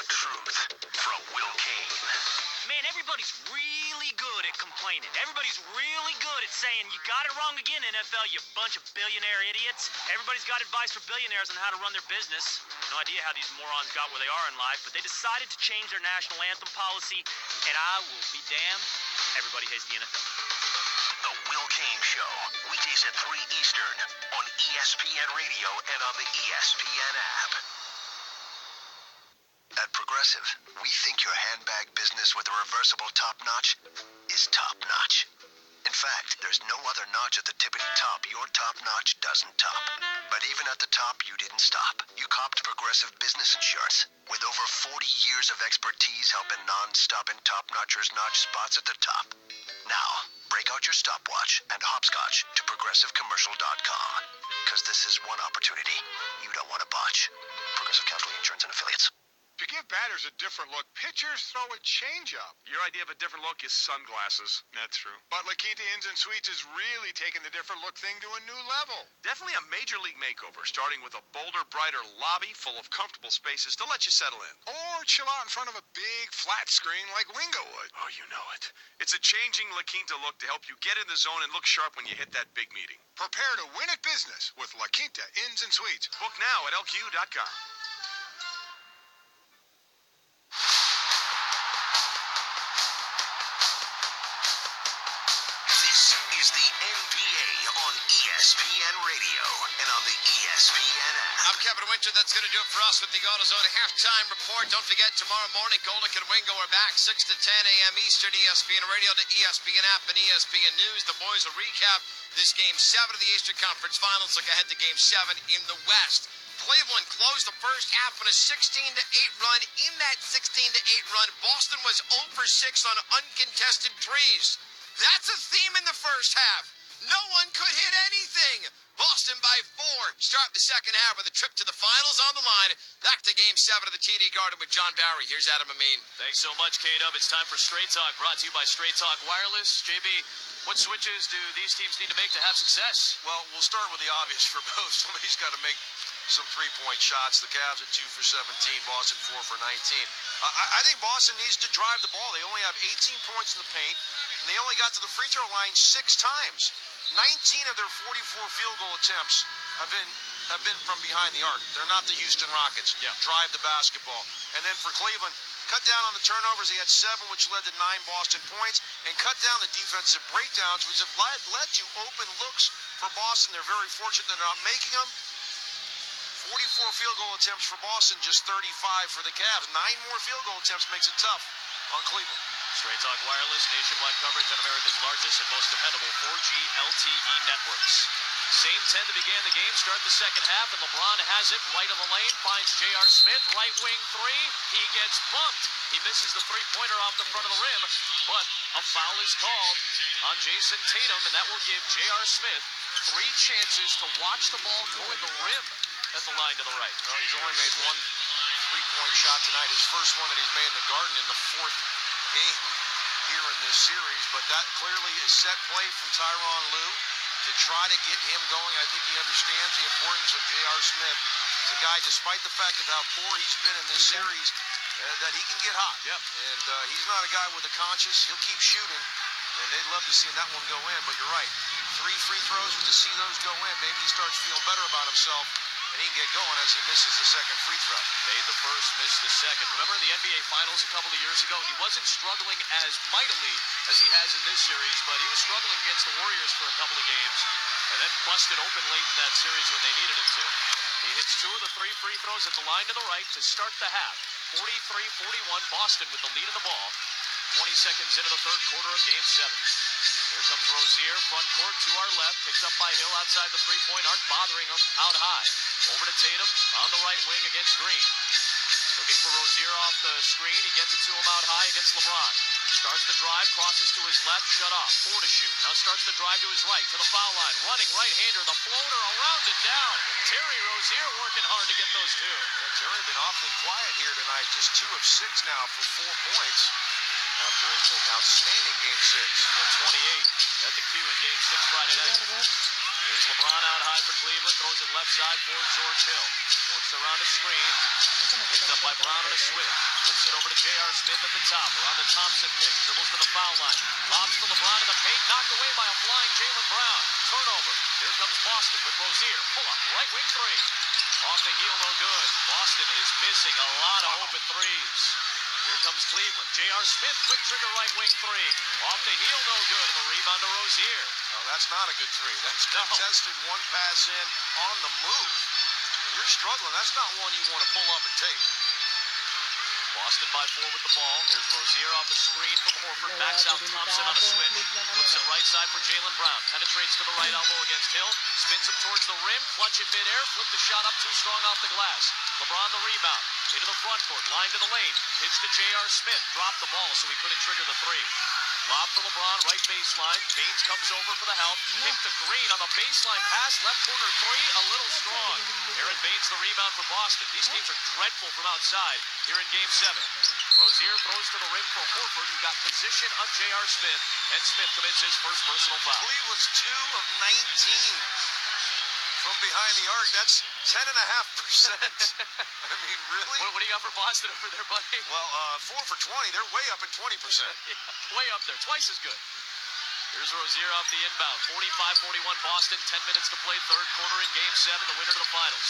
truth from Will Kane. Man, everybody's really good at complaining. Everybody's really good at saying, you got it wrong again, NFL, you bunch of billionaire idiots. Everybody's got advice for billionaires on how to run their business. No idea how these morons got where they are in life, but they decided to change their national anthem policy, and I will be damned, everybody hates the NFL. The Will Kane Show, weekdays at 3 Eastern on ESPN Radio and on the ESPN app. At Progressive, we think your handbag business with a reversible top notch is top notch. In fact, there's no other notch at the tippity top your top notch doesn't top. But even at the top, you didn't stop. You copped Progressive Business Insurance with over 40 years of expertise helping non-stop and top-notchers notch spots at the top. Now, break out your stopwatch and hopscotch to ProgressiveCommercial.com. Because this is one opportunity you don't want to botch. Progressive Casualty Insurance and Affiliates. To give batters a different look, pitchers throw a changeup. Your idea of a different look is sunglasses. That's true. But La Quinta Inns and Suites is really taking the different look thing to a new level. Definitely a major league makeover, starting with a bolder, brighter lobby full of comfortable spaces to let you settle in. Or chill out in front of a big flat screen like Wingo would. Oh, you know it. It's a changing La Quinta look to help you get in the zone and look sharp when you hit that big meeting. Prepare to win at business with La Quinta Inns and Suites. Book now at LQ.com. Is the NBA on ESPN Radio and on the ESPN app. I'm Kevin Winter. That's going to do it for us with the AutoZone halftime report. Don't forget, tomorrow morning, Goldick and Wingo are back 6 to 10 a.m. Eastern, ESPN Radio, the ESPN app, and ESPN News. The boys will recap this Game 7 of the Eastern Conference Finals. Look ahead to Game 7 in the West. Cleveland closed the first half on a 16-8 run. In that 16-8 run, Boston was 0 for 6 on uncontested threes. That's a theme in the first half. No one could hit anything. Boston by 4. Start the second half with a trip to the finals on the line. Back to Game 7 of the TD Garden with John Barry. Here's Adam Amin. Thanks so much, K-Dub. It's time for Straight Talk, brought to you by Straight Talk Wireless. JB, what switches do these teams need to make to have success? Well, we'll start with the obvious for both. Somebody's got to make some three-point shots. The Cavs at 2 for 17, Boston 4 for 19. I think Boston needs to drive the ball. They only have 18 points in the paint, and they only got to the free throw line 6 times. 19 of their 44 field goal attempts have been from behind the arc. They're not the Houston Rockets. Yeah. Drive the basketball. And then for Cleveland, cut down on the turnovers. They had 7, which led to 9 Boston points, and cut down the defensive breakdowns, which have led to open looks for Boston. They're very fortunate they're not making them. 44 field goal attempts for Boston, just 35 for the Cavs. 9 more field goal attempts makes it tough on Cleveland. Straight Talk Wireless, nationwide coverage on America's largest and most dependable 4G LTE networks. Same 10 to begin the game, start the second half, and LeBron has it, right of the lane, finds J.R. Smith, right wing 3, he gets bumped. He misses the three-pointer off the front of the rim, but a foul is called on Jason Tatum, and that will give J.R. Smith 3 chances to watch the ball go in the rim at the line to the right. Well, he's only made 1 3-point shot tonight, his first one that he's made in the Garden in the 4th game here in this series, but that clearly is set play from Tyronn Lue to try to get him going. I think he understands the importance of J.R. Smith. It's a guy, despite the fact of how poor he's been in this series, that he can get hot. Yep. And he's not a guy with a conscience. He'll keep shooting, and they'd love to see that one go in, but you're right. 3 free throws, to see those go in, maybe he starts feeling better about himself, and he can get going as he misses the second free throw. Made the first, missed the second. Remember in the NBA Finals a couple of years ago, he wasn't struggling as mightily as he has in this series, but he was struggling against the Warriors for a couple of games, and then busted open late in that series when they needed him to. He hits 2 of the 3 free throws at the line to the right to start the half. 43-41, Boston with the lead in the ball. 20 seconds into the third quarter of Game 7. Here comes Rozier, front court to our left, picked up by Hill outside the three-point arc, bothering him out high. Over to Tatum on the right wing against Green. Looking for Rozier off the screen, he gets it to him out high against LeBron. Starts the drive, crosses to his left, shut off, 4 to shoot. Now starts the drive to his right, to the foul line, running right-hander, the floater around and down. Terry Rozier working hard to get those 2. Yeah, Terry been awfully quiet here tonight, just 2 of 6 now for 4 points. After an outstanding Game 6. The 28 at the Q in Game 6 Friday night. Here's LeBron out high for Cleveland. Throws it left side for George Hill. Works around a screen. Picked up by Brown on a switch. Flips it over to J.R. Smith at the top. Around the Thompson pick. Dribbles to the foul line. Lobs to LeBron in the paint. Knocked away by a flying Jaylen Brown. Turnover. Here comes Boston with Rozier. Pull up. Right wing three. Off the heel, no good. Boston is missing a lot of open threes. Here comes Cleveland. J.R. Smith, quick trigger right wing three. Off the heel, no good. And the rebound to Rozier. No, that's not a good three. That's contested, one pass in on the move. When you're struggling, that's not one you want to pull up and take. Boston by 4 with the ball. Here's Rozier off the screen from Horford. Backs out Thompson on a switch. Flips it right side for Jaylen Brown. Penetrates to the right elbow against Hill. Spins him towards the rim. Clutch in midair. Flip the shot up too strong off the glass. LeBron the rebound. Into the front court. Line to the lane. Pitch to J.R. Smith. Dropped the ball so he couldn't trigger the three. Lob for LeBron, right baseline. Baines comes over for the help. Pick to Green on the baseline pass. Left corner three, a little strong. Aaron Baines the rebound for Boston. These teams are dreadful from outside here in Game 7. Rozier throws to the rim for Horford, who got position on J.R. Smith, and Smith commits his first personal foul. Cleveland's 2 of 19 from behind the arc. That's 10.5%. I mean, really? What do you got for Boston over there, buddy? Well, 4 for 20. They're way up at 20%. Yeah, way up there. Twice as good. Here's Rozier off the inbound. 45-41 Boston. 10 minutes to play. Third quarter in Game 7. The winner to the finals.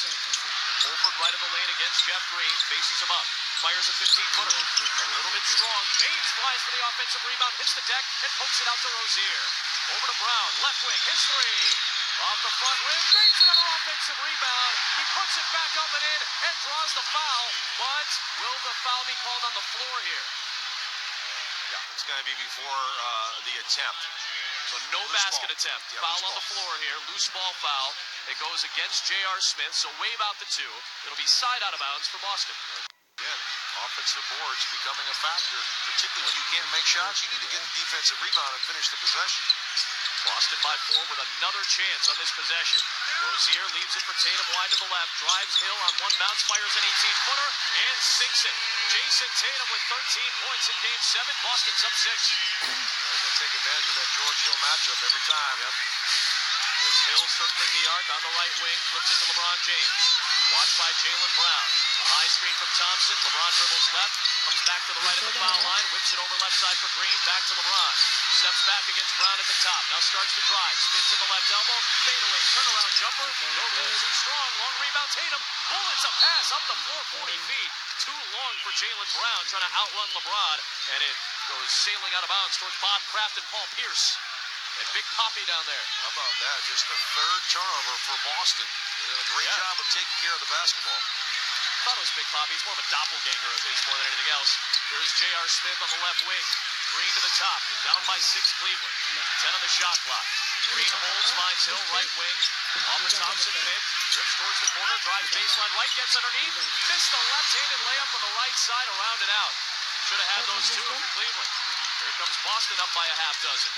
Horford right of the lane against Jeff Green. Faces him up. Fires a 15-footer. A little bit strong. Baines flies for the offensive rebound. Hits the deck and pokes it out to Rozier. Over to Brown. Left wing. His three. Off the front rim. Baines another offensive rebound. He puts it back up and in and draws the foul. But will the foul be called on the floor here? Yeah, it's going to be before the attempt. So no Loose basket ball. attempt. Yeah, Foul loose on the ball. floor here. Loose ball foul. It goes against J.R. Smith, so wave out the two. It'll be side out of bounds for Boston. Again, offensive boards becoming a factor, particularly when you can't make shots. You need to get the defensive rebound and finish the possession. Boston by 4 with another chance on this possession. Rozier leaves it for Tatum wide to the left. Drives Hill on one bounce, fires an 18-footer, and sinks it. Jason Tatum with 13 points in Game 7. Boston's up 6. They're going to take advantage of that George Hill matchup every time. Yep. There's Hill circling the arc on the right wing. Flips it to LeBron James. Watched by Jaylen Brown. A high screen from Thompson. LeBron dribbles left. Comes back to the right at the foul line. Whips it over left side for Green. Back to LeBron. Steps back against Brown at the top. Now starts to drive. Spins at the left elbow. Fadeaway. Turnaround jumper. No good. Too strong. Long rebound. Tatum. Bullets a pass up the floor 40 feet. Too long for Jaylen Brown trying to outrun LeBron. And it goes sailing out of bounds towards Bob Kraft and Paul Pierce. And Big Poppy down there. How about that? Just the third turnover for Boston. They did a great job of taking care of the basketball. Thought it was Big Poppy. He's more of a doppelganger of his more than anything else. Here's J.R. Smith on the left wing. Green to the top. Down by 6 Cleveland. 10 on the shot clock. Green holds, finds Hill, right wing. Off the Thompson pick. Drifts towards the corner. Drives baseline right. Gets underneath. Missed the left-handed layup on the right side. Around and out. Should have had those two for Cleveland. Here comes Boston up by a half dozen.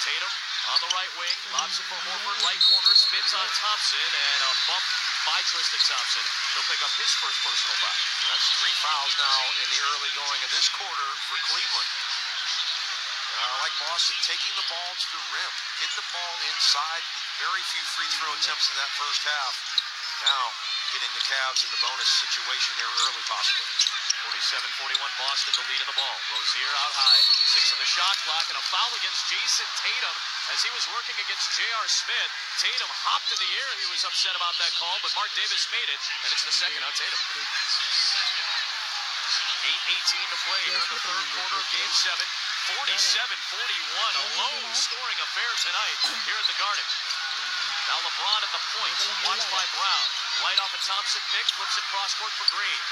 Tatum on the right wing. Lobs it for Horford. Right corner. Spins on Thompson. And a bump by Tristan Thompson. He'll pick up his first personal foul. That's 3 fouls now in the early going of this quarter for Cleveland. I like Boston taking the ball to the rim. Get the ball inside. Very few free throw attempts in that first half. Now getting the Cavs in the bonus situation here early possibly. 47-41 Boston, the lead in the ball. Rozier out high, 6 on the shot clock, and a foul against Jason Tatum as he was working against J.R. Smith. Tatum hopped in the air. He was upset about that call, but Mark Davis made it, and it's the second on Tatum. 8:18 to play here in the third quarter of Game 7. 47-41, a low-scoring affair tonight here at the Garden. Now LeBron at the point, watched by Brown. Right off a Thompson pick, flips it cross-court for Green.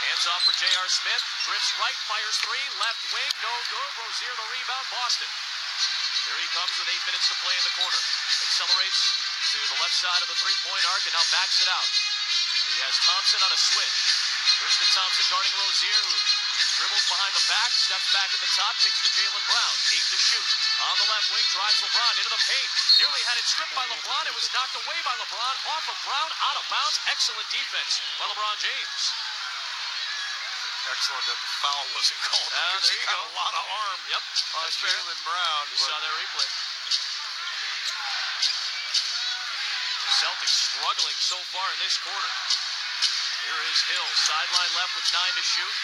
Hands off for J.R. Smith. Drifts right, fires 3. Left wing, no good. Rozier the rebound, Boston. Here he comes with 8 minutes to play in the quarter. Accelerates to the left side of the three-point arc and now backs it out. He has Thompson on a switch. Tristan Thompson guarding Rozier, who dribbles behind the back, steps back at the top, kicks to Jaylen Brown. 8 to shoot. On the left wing, drives LeBron into the paint. Nearly had it stripped by LeBron. It was knocked away by LeBron. Off of Brown, out of bounds. Excellent defense by LeBron James. Excellent that the foul wasn't called. There he you got go. a lot of arm on Jaylen Brown. You saw that replay. Celtics struggling so far in this quarter. Here is Hill, sideline left with 9 to shoot.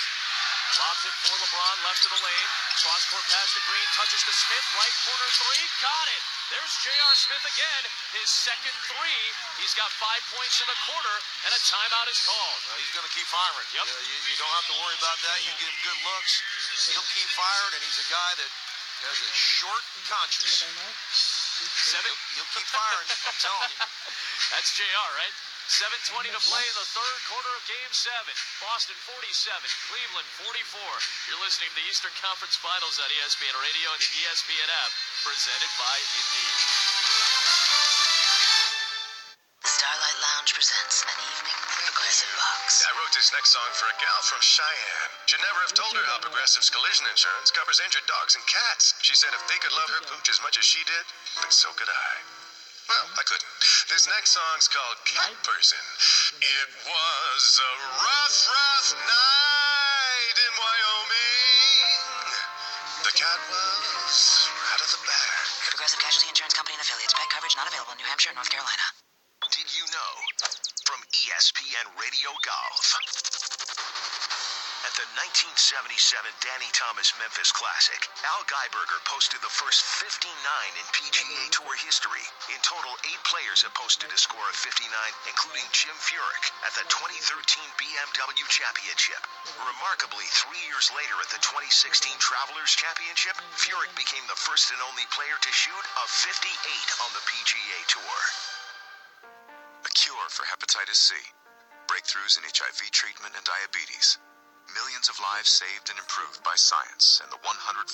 Lobs it for LeBron, left of the lane. Cross-court pass to Green, touches to Smith, right corner three, got it! There's J.R. Smith again, his second three. He's got 5 points in the quarter, and a timeout is called. He's going to keep firing. Yep. You don't have to worry about that. You give him good looks. He'll keep firing, and he's a guy that has a short conscience. He'll keep firing, I'm telling you. That's JR, right? 7:20 to play in the third quarter of Game 7. Boston 47, Cleveland 44. You're listening to the Eastern Conference Finals on ESPN Radio and the ESPN app, presented by Indeed. The Starlight Lounge presents an evening with Progressive Box. I wrote this next song for a gal from Cheyenne. Should never have told her how Progressive's collision insurance covers injured dogs and cats. She said if they could love her pooch as much as she did, then so could I. Well, I couldn't. This next song's called Cat Person. It was a rough night in Wyoming. The cat was out of the bag. Progressive Casualty Insurance Company and affiliates. Pet coverage not available in New Hampshire and North Carolina. Did you know? From ESPN Radio Golf. At the 1977 Danny Thomas Memphis Classic, Al Geiberger posted the first 59 in PGA Tour history. In total, 8 players have posted a score of 59, including Jim Furyk at the 2013 BMW Championship. Remarkably, 3 years later at the 2016 Travelers Championship, Furyk became the first and only player to shoot a 58 on the PGA Tour. A cure for hepatitis C, breakthroughs in HIV treatment and diabetes. Millions of lives saved and improved by science and the 140,000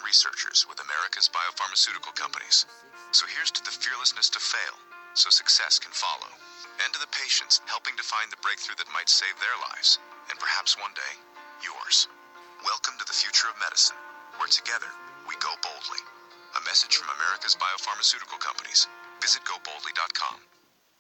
researchers with America's biopharmaceutical companies. So here's to the fearlessness to fail, so success can follow. And to the patients helping to find the breakthrough that might save their lives, and perhaps one day, yours. Welcome to the future of medicine, where together, we go boldly. A message from America's biopharmaceutical companies. Visit goboldly.com.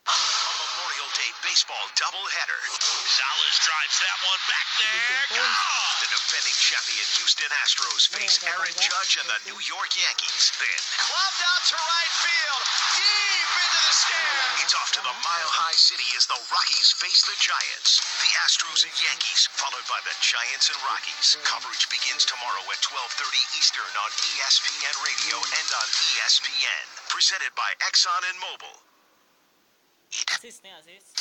A Memorial Day baseball doubleheader. Salas drives that one back there. Gone! The defending champion Houston Astros face Aaron Judge and the New York Yankees. Then, clubbed out to right field, deep into the stands. It's off to the Mile High City as the Rockies face the Giants. The Astros and Yankees, followed by the Giants and Rockies. Coverage begins tomorrow at 12:30 Eastern on ESPN Radio and on ESPN. Presented by Exxon and Mobil. Assist na assist.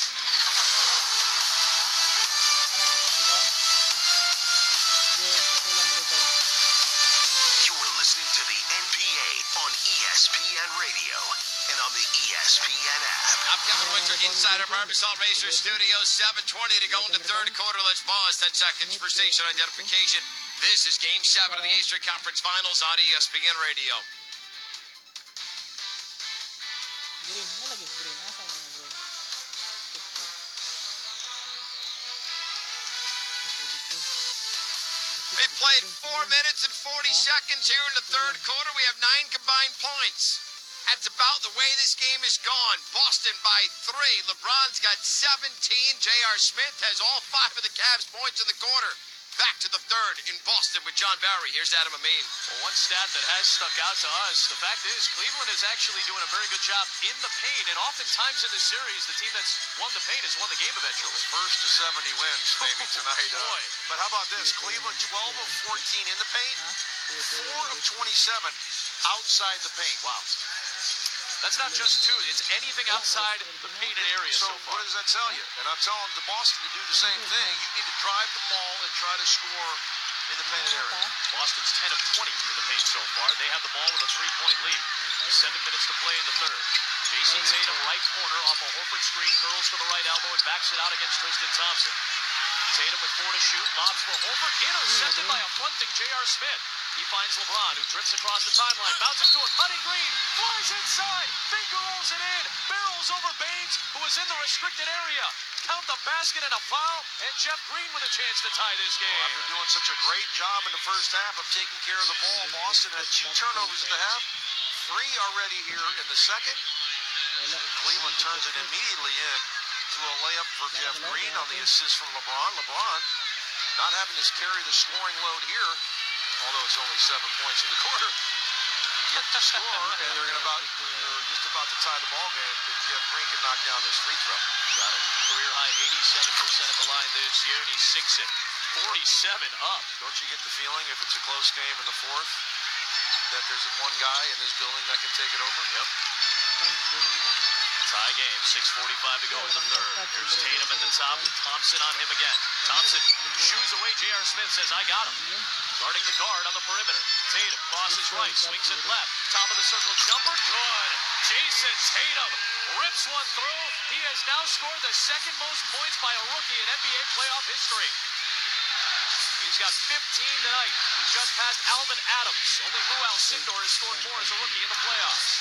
You're listening to the NBA on ESPN Radio and on the ESPN app. I'm Kevin Winter inside our Barbasol Racer Studios. 7:20 to go in the third quarter. Let's pause 10 seconds for station identification. This is Game 7 of the Eastern Conference Finals on ESPN Radio. Green, nalagay green. Asa na green? We played 4 minutes and 40 seconds here in the third quarter. We have 9 combined points. That's about the way this game is gone. Boston by 3. LeBron's got 17. J.R. Smith has all 5 of the Cavs' points in the quarter. Back to the third in Boston with John Barry. Here's Adam Amin. Well, one stat that has stuck out to us, the fact is Cleveland is actually doing a very good job in the paint, and oftentimes in this series, the team that's won the paint has won the game eventually. First to 70 wins maybe tonight. Boy. But how about this? Cleveland 12 of 14 in the paint, 4 of 27 outside the paint. Wow. That's not just 2. It's anything outside the painted area so far. What does that tell you? And I'm telling the Boston to do the same thing. You need to drive the ball and try to score in the painted area. Boston's 10 of 20 in the paint so far. They have the ball with a 3-point lead. 7 minutes to play in the third. Jason Tatum, right corner, off a Horford screen, curls to the right elbow and backs it out against Tristan Thompson. Tatum with 4 to shoot, lobs for Horford, intercepted by a fronting J.R. Smith. He finds LeBron, who drifts across the timeline, bounces to a cutting Green, flies inside, finger rolls it in, barrels over Baines, who is in the restricted area. Count the basket and a foul, and Jeff Green with a chance to tie this game. After doing such a great job in the first half of taking care of the ball, Boston had 2 turnovers at the half, 3 already here in the second. And Cleveland turns it immediately in to a layup for Jeff Green on the assist from LeBron. LeBron not having to carry the scoring load here, although it's only 7 points in the quarter. get the score, and they're just about to tie the ball game if Jeff Green can knock down this free throw. Shot a career high 87% at the line this year, and he sinks it. 47 up. Don't you get the feeling if it's a close game in the fourth that there's one guy in this building that can take it over? Yep. Tie game, 6:45 to go in the third. Here's Tatum at the top with Thompson on him again. Thompson shoos away. J.R. Smith says, I got him. Guarding the guard on the perimeter. Tatum crosses right, swings it left. Top of the circle jumper, good. Jason Tatum rips one through. He has now scored the second most points by a rookie in NBA playoff history. He's got 15 tonight. He's just passed Alvin Adams. Only Lou Alcindor has scored more as a rookie in the playoffs.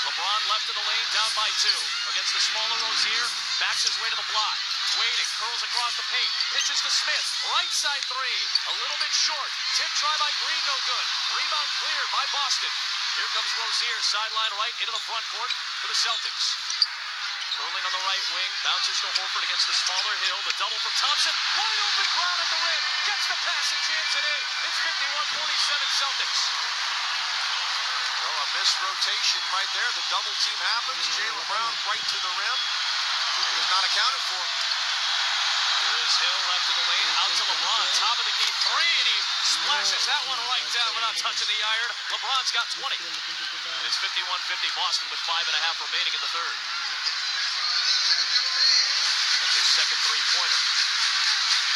LeBron left in the lane, down by 2. Against the smaller Rozier, backs his way to the block. Waiting, curls across the paint, pitches to Smith. Right side 3, a little bit short. Tip try by Green, no good. Rebound cleared by Boston. Here comes Rozier, sideline right into the front court for the Celtics. Curling on the right wing, bounces to Horford against the smaller Hill. The double from Thompson, wide open Brown at the rim. Gets the pass and jams it in. It's 51-47 Celtics. Well, a missed rotation right there. The double team happens. Jaylen Brown right to the rim. And he's not accounted for. Here is Hill left of the lane, out to LeBron. Top of the key, 3, and he splashes that one right down without touching the iron. LeBron's got 20. And it's 51-50 Boston with 5.5 remaining in the third. That's his second three-pointer.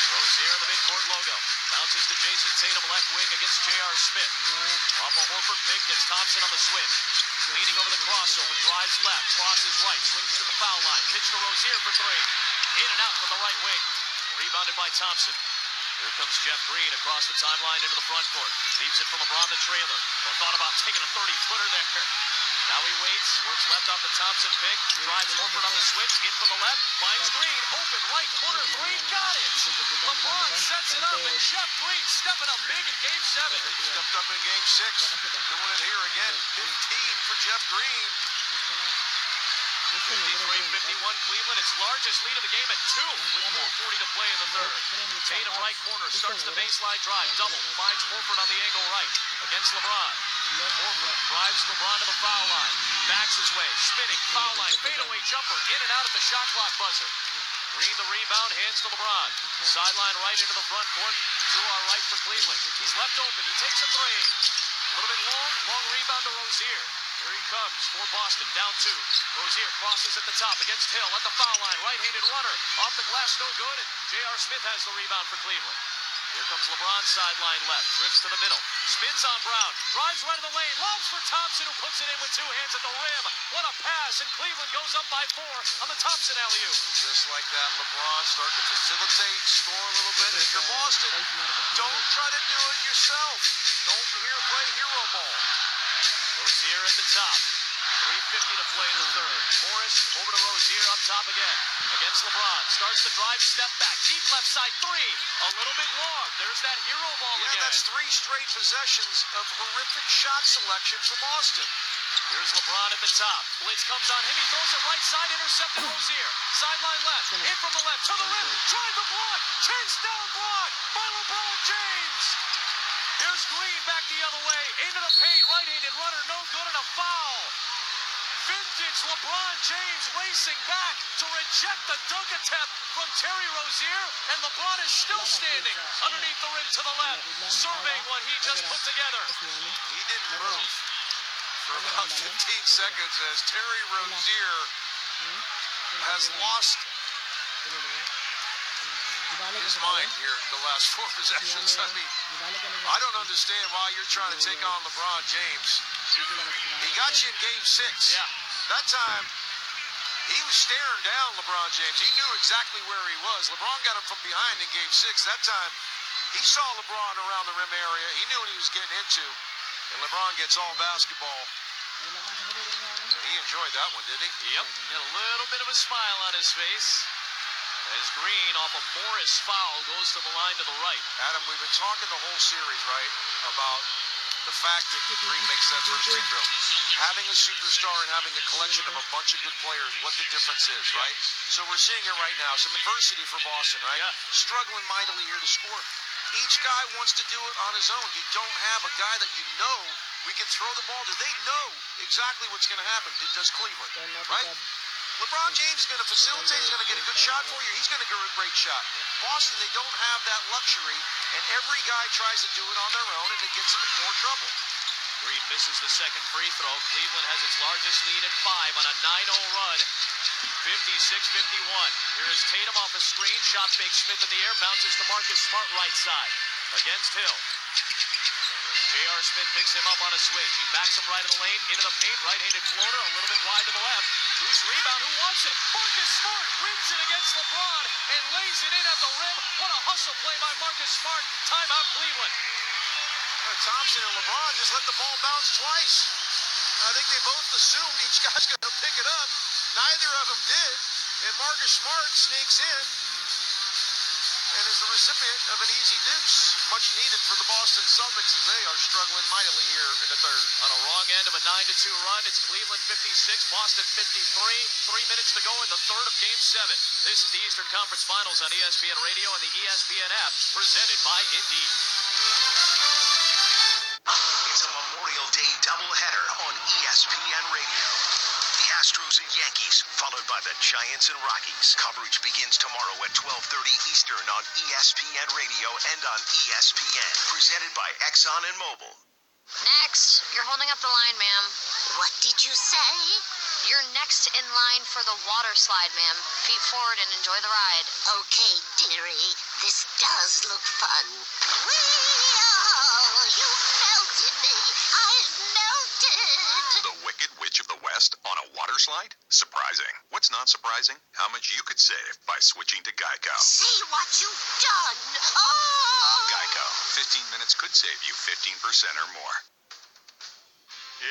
Rozier in the midcourt logo. Bounces to Jason Tatum, left wing against J.R. Smith. Off a Horford pick, gets Thompson on the switch. Leaning over the crossover, drives left, crosses right, swings to the foul line. Pitch to Rozier for 3. In and out from the right wing. Rebounded by Thompson. Here comes Jeff Green across the timeline into the front court. Leaves it for LeBron, the trailer. Well, thought about taking a 30-footer there. Now he waits, works left off the Thompson pick, drives Horford on the switch, in from the left, finds Green, open right corner 3, got it! LeBron sets it up, and Jeff Green stepping up big in Game 7. He stepped up in Game 6, doing it here again. 15 for Jeff Green. 53-51 Cleveland, its largest lead of the game at 2 with 4:40 to play in the third. Tatum right corner, starts the baseline drive, double, finds Horford on the angle right, against LeBron. Horford drives LeBron to the foul line, backs his way, spinning, foul line, fadeaway jumper, in and out at the shot clock buzzer. Green the rebound, hands to LeBron. Sideline right into the front court, to our right for Cleveland. He's left open, he takes a 3. A little bit long rebound to Rozier. Here he comes for Boston, down 2. Rozier crosses at the top against Hill at the foul line. Right-handed runner, off the glass, no good, and J.R. Smith has the rebound for Cleveland. Here comes LeBron, sideline left, drifts to the middle, spins on Brown, drives right of the lane, lobs for Thompson, who puts it in with 2 hands at the rim. What a pass, and Cleveland goes up by 4 on the Thompson alley-oop. Just like that, LeBron starting to facilitate, score a little bit. And if you're Boston, don't try to do it yourself. Don't play hero ball. Rozier at the top. 3:50 to play in the third. Morris over to Rozier up top again. Against LeBron. Starts to drive, step back. Deep left side 3. A little bit long. There's that hero ball again. Yeah, that's 3 straight possessions of horrific shot selection for Boston. Here's LeBron at the top. Blitz comes on him. He throws it right side. Intercepted Rozier. Sideline left. In from the left. To the rim. Drive the block. Chase down block by LeBron James. Here's Green back the other way. Into the paint. Right-handed runner. No good, and a foul. Vintage LeBron James racing back to reject the dunk attempt from Terry Rozier, and LeBron is still standing underneath the rim to the left, surveying what he just put together. He didn't move for about 15 seconds as Terry Rozier has lost his mind here the last 4 possessions. I mean, I don't understand why you're trying to take on LeBron James. He got you in Game 6. Yeah. That time, he was staring down LeBron James. He knew exactly where he was. LeBron got him from behind in Game 6. That time, he saw LeBron around the rim area. He knew what he was getting into. And LeBron gets all basketball. And he enjoyed that one, didn't he? Yep. Had a little bit of a smile on his face. As Green, off a Morris foul, goes to the line to the right. Adam, we've been talking the whole series, right, about the fact that Green makes that first free throw. Having a superstar and having a collection of a bunch of good players, what the difference is, right? So we're seeing it right now. Some adversity for Boston, right? Yeah. Struggling mightily here to score. Each guy wants to do it on his own. You don't have a guy that you know we can throw the ball to. They know exactly what's going to happen. Does Cleveland, right? LeBron James is going to facilitate. He's going to get a good shot for you. He's going to get a great shot. Boston, they don't have that luxury, and every guy tries to do it on their own, and it gets them in more trouble. Green misses the second free throw. Cleveland has its largest lead at 5 on a 9-0 run. 56-51. Here is Tatum off a screen. Shot fake Smith in the air. Bounces to Marcus Smart right side. Against Hill. J.R. Smith picks him up on a switch. He backs him right in the lane. Into the paint. Right-handed floater. A little bit wide to the left. Loose rebound. Who wants it? Marcus Smart wins it against LeBron and lays it in at the rim. What a hustle play by Marcus Smart. Timeout Cleveland. Thompson and LeBron just let the ball bounce twice. I think they both assumed each guy's going to pick it up. Neither of them did. And Marcus Smart sneaks in and is the recipient of an easy deuce. Much needed for the Boston Celtics as they are struggling mightily here in the third. On a wrong end of a 9-2 run, it's Cleveland 56, Boston 53. 3 minutes to go in the third of Game 7. This is the Eastern Conference Finals on ESPN Radio and the ESPN app, presented by Indeed. It's a Memorial Day doubleheader on ESPN Radio. The Astros and Yankees, followed by the Giants and Rockies. Coverage begins tomorrow at 12:30 Eastern on ESPN Radio and on ESPN. Presented by Exxon and Mobil. Next. You're holding up the line, ma'am. What did you say? You're next in line for the water slide, ma'am. Feet forward and enjoy the ride. Okay, dearie. This does look fun. Whee! You melted me. I've melted. The Wicked Witch of the West on a water slide? Surprising. What's not surprising? How much you could save by switching to Geico. See what you've done. Oh! Geico. 15 minutes could save you 15% or more.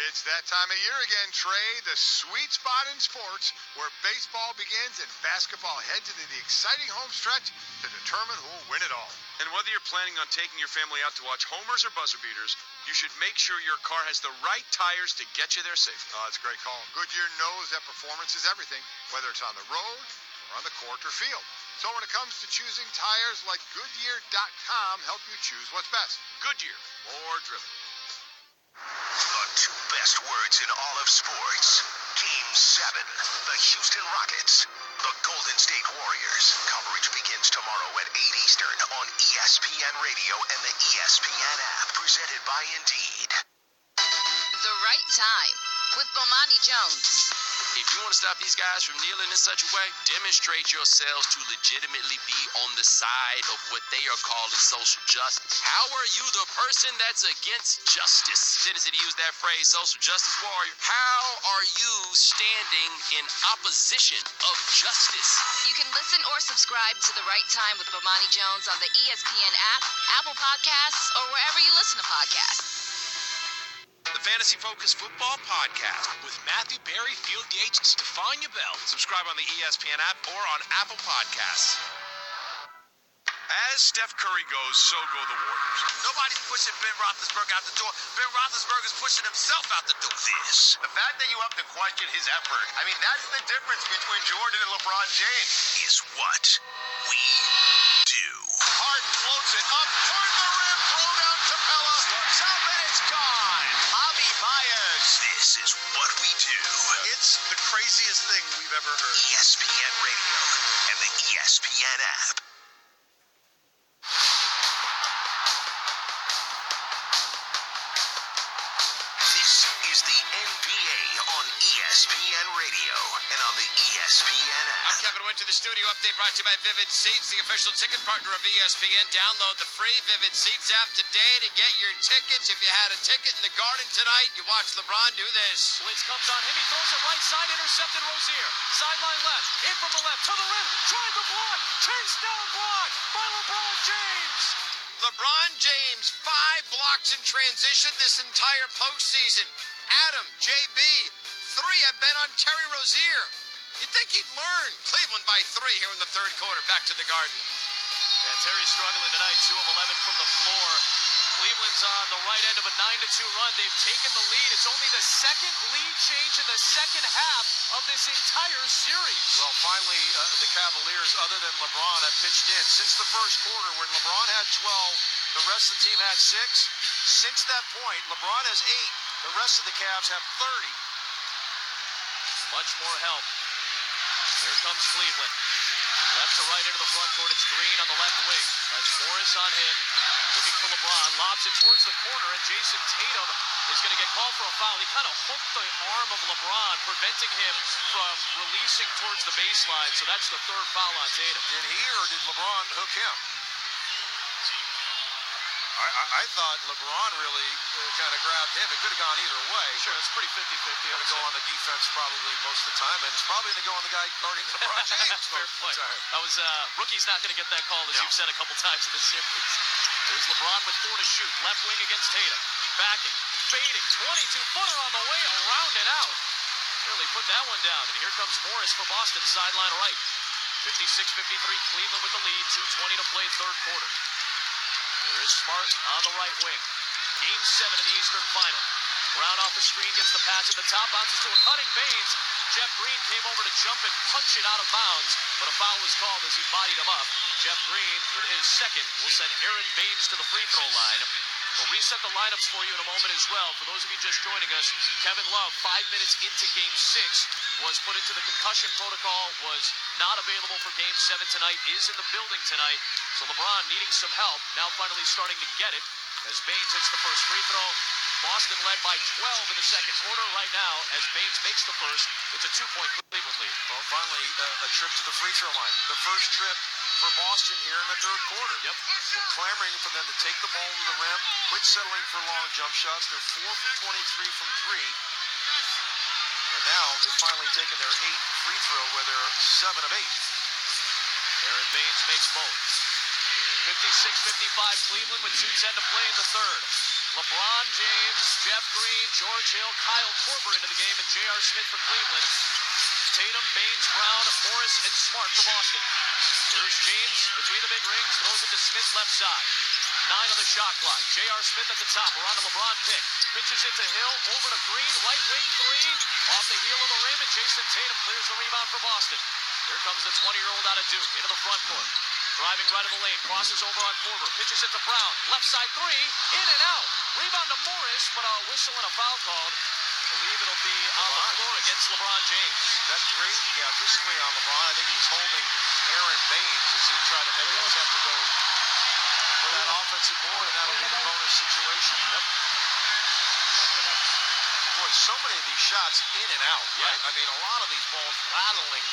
It's that time of year again, Trey. The sweet spot in sports where baseball begins and basketball heads into the exciting home stretch to determine who will win it all. And whether you're planning on taking your family out to watch homers or buzzer beaters, you should make sure your car has the right tires to get you there safely. Oh, that's a great call. Goodyear knows that performance is everything, whether it's on the road or on the court or field. So when it comes to choosing tires, let Goodyear.com help you choose what's best. Goodyear, more driven. The two best words in all of sports. Game 7. The Houston Rockets. The Golden State Warriors. Coverage begins tomorrow at 8 Eastern on ESPN Radio and the ESPN app. Presented by Indeed. The right time with Bomani Jones. If you want to stop these guys from kneeling in such a way, demonstrate yourselves to legitimately be on the side of what they are calling social justice. How are you the person that's against justice? Tendency to use that phrase, social justice warrior. How are you standing in opposition of justice? You can listen or subscribe to The Right Time with Bomani Jones on the ESPN app, Apple Podcasts, or wherever you listen to podcasts. The Fantasy Focus Football Podcast with Matthew Berry, Field Yates, and Stephania Bell. Subscribe on the ESPN app or on Apple Podcasts. As Steph Curry goes, so go the Warriors. Nobody's pushing Ben Roethlisberger out the door. Ben Roethlisberger's pushing himself out the door. The fact that you have to question his effort, I mean, that's the difference between Jordan and LeBron James. Is what we do. Harden floats it up toward the rim. Throw down Capella. Looks up and it's gone. Javi Baez. This is what we do. It's the craziest thing we've ever heard. ESPN Radio and the ESPN app. This is the NBA on ESPN Radio and on the ESPN app. I'm Kevin Winter, the studio update brought to you by Vivid Seats, the official ticket partner of ESPN. Download the free Vivid Seats app today to get your tickets. If you had a ticket in the Garden tonight, you watched LeBron do this. Blitz comes on him. He throws it right side. Intercepted Rozier. Sideline left. In from the left. To the rim. Tried the block. Chase down block by LeBron James. LeBron James, 5 blocks in transition this entire postseason. Adam, JB, 3 have been on Terry Rozier. You'd think he'd learn. Cleveland by 3 here in the third quarter. Back to the Garden. Yeah, Terry's struggling tonight. 2 of 11 from the floor. Cleveland Boston's on the right end of a 9-2 run. They've taken the lead. It's only the second lead change in the second half of this entire series. Well, finally, the Cavaliers, other than LeBron, have pitched in. Since the first quarter, when LeBron had 12, the rest of the team had 6. Since that point, LeBron has 8. The rest of the Cavs have 30. Much more help. Here comes Cleveland. Left to right into the front court. It's Green on the left wing. Has Morris on him. Looking for LeBron. Lobs it towards the corner, and Jason Tatum is going to get called for a foul. He kind of hooked the arm of LeBron, preventing him from releasing towards the baseline. So that's the third foul on Tatum. Did he or did LeBron hook him? I thought LeBron really kind of grabbed him. It could have gone either way. Sure, it's pretty 50-50. Going to go on the defense probably most of the time, and it's probably going to go on the guy guarding LeBron James Fair most of the time. That was, rookie's not going to get that call, as you've said a couple times in this series. There's LeBron with 4 to shoot. Left wing against Tatum. Backing, fading, 22-footer on the way, around and out. Really put that one down, and here comes Morris for Boston, sideline right. 56-53, Cleveland with the lead, 2:20 to play, third quarter. There is Smart on the right wing. Game 7 of the Eastern Final. Brown off the screen, gets the pass at the top, bounces to a cutting Baines. Jeff Green came over to jump and punch it out of bounds, but a foul was called as he bodied him up. Jeff Green, with his second, will send Aaron Baines to the free throw line. We'll reset the lineups for you in a moment as well. For those of you just joining us, Kevin Love, 5 minutes into Game 6, was put into the concussion protocol, was not available for Game 7 tonight, is in the building tonight. So LeBron needing some help, now finally starting to get it as Baines hits the first free throw. Boston led by 12 in the second quarter. Right now, as Baines makes the first, it's a 2-point Cleveland lead. Well, finally, a trip to the free throw line. The first trip for Boston here in the third quarter. Yep. Been clamoring for them to take the ball to the rim, quit settling for long jump shots. They're 4 for 23 from 3. And now they've finally taken their 8th free throw where they're 7 of 8. Aaron Baines makes both. 56-55 Cleveland with 2:10 to play in the third. LeBron James, Jeff Green, George Hill, Kyle Korver into the game, and J.R. Smith for Cleveland. Tatum, Baines, Brown, Morris, and Smart for Boston. Here's James between the big rings, throws it to Smith left side. 9 on the shot clock. J.R. Smith at the top. Around the LeBron pick. Pitches it to Hill. Over to Green. Right wing 3. Off the heel of the rim, and Jason Tatum clears the rebound for Boston. Here comes the 20-year-old out of Duke into the front court. Driving right of the lane. Crosses over on Korver. Pitches it to Brown. Left side 3. In and out. Rebound to Morris, but a whistle and a foul called. I believe it'll be on the floor against LeBron James. That 3? Yeah, this 3 on LeBron. I think he was holding Aaron Baines as he tried to make an attempt to go for that offensive board, and that'll be the bonus situation. Yep. Boy, so many of these shots in and out, right? I mean, a lot of these balls rattling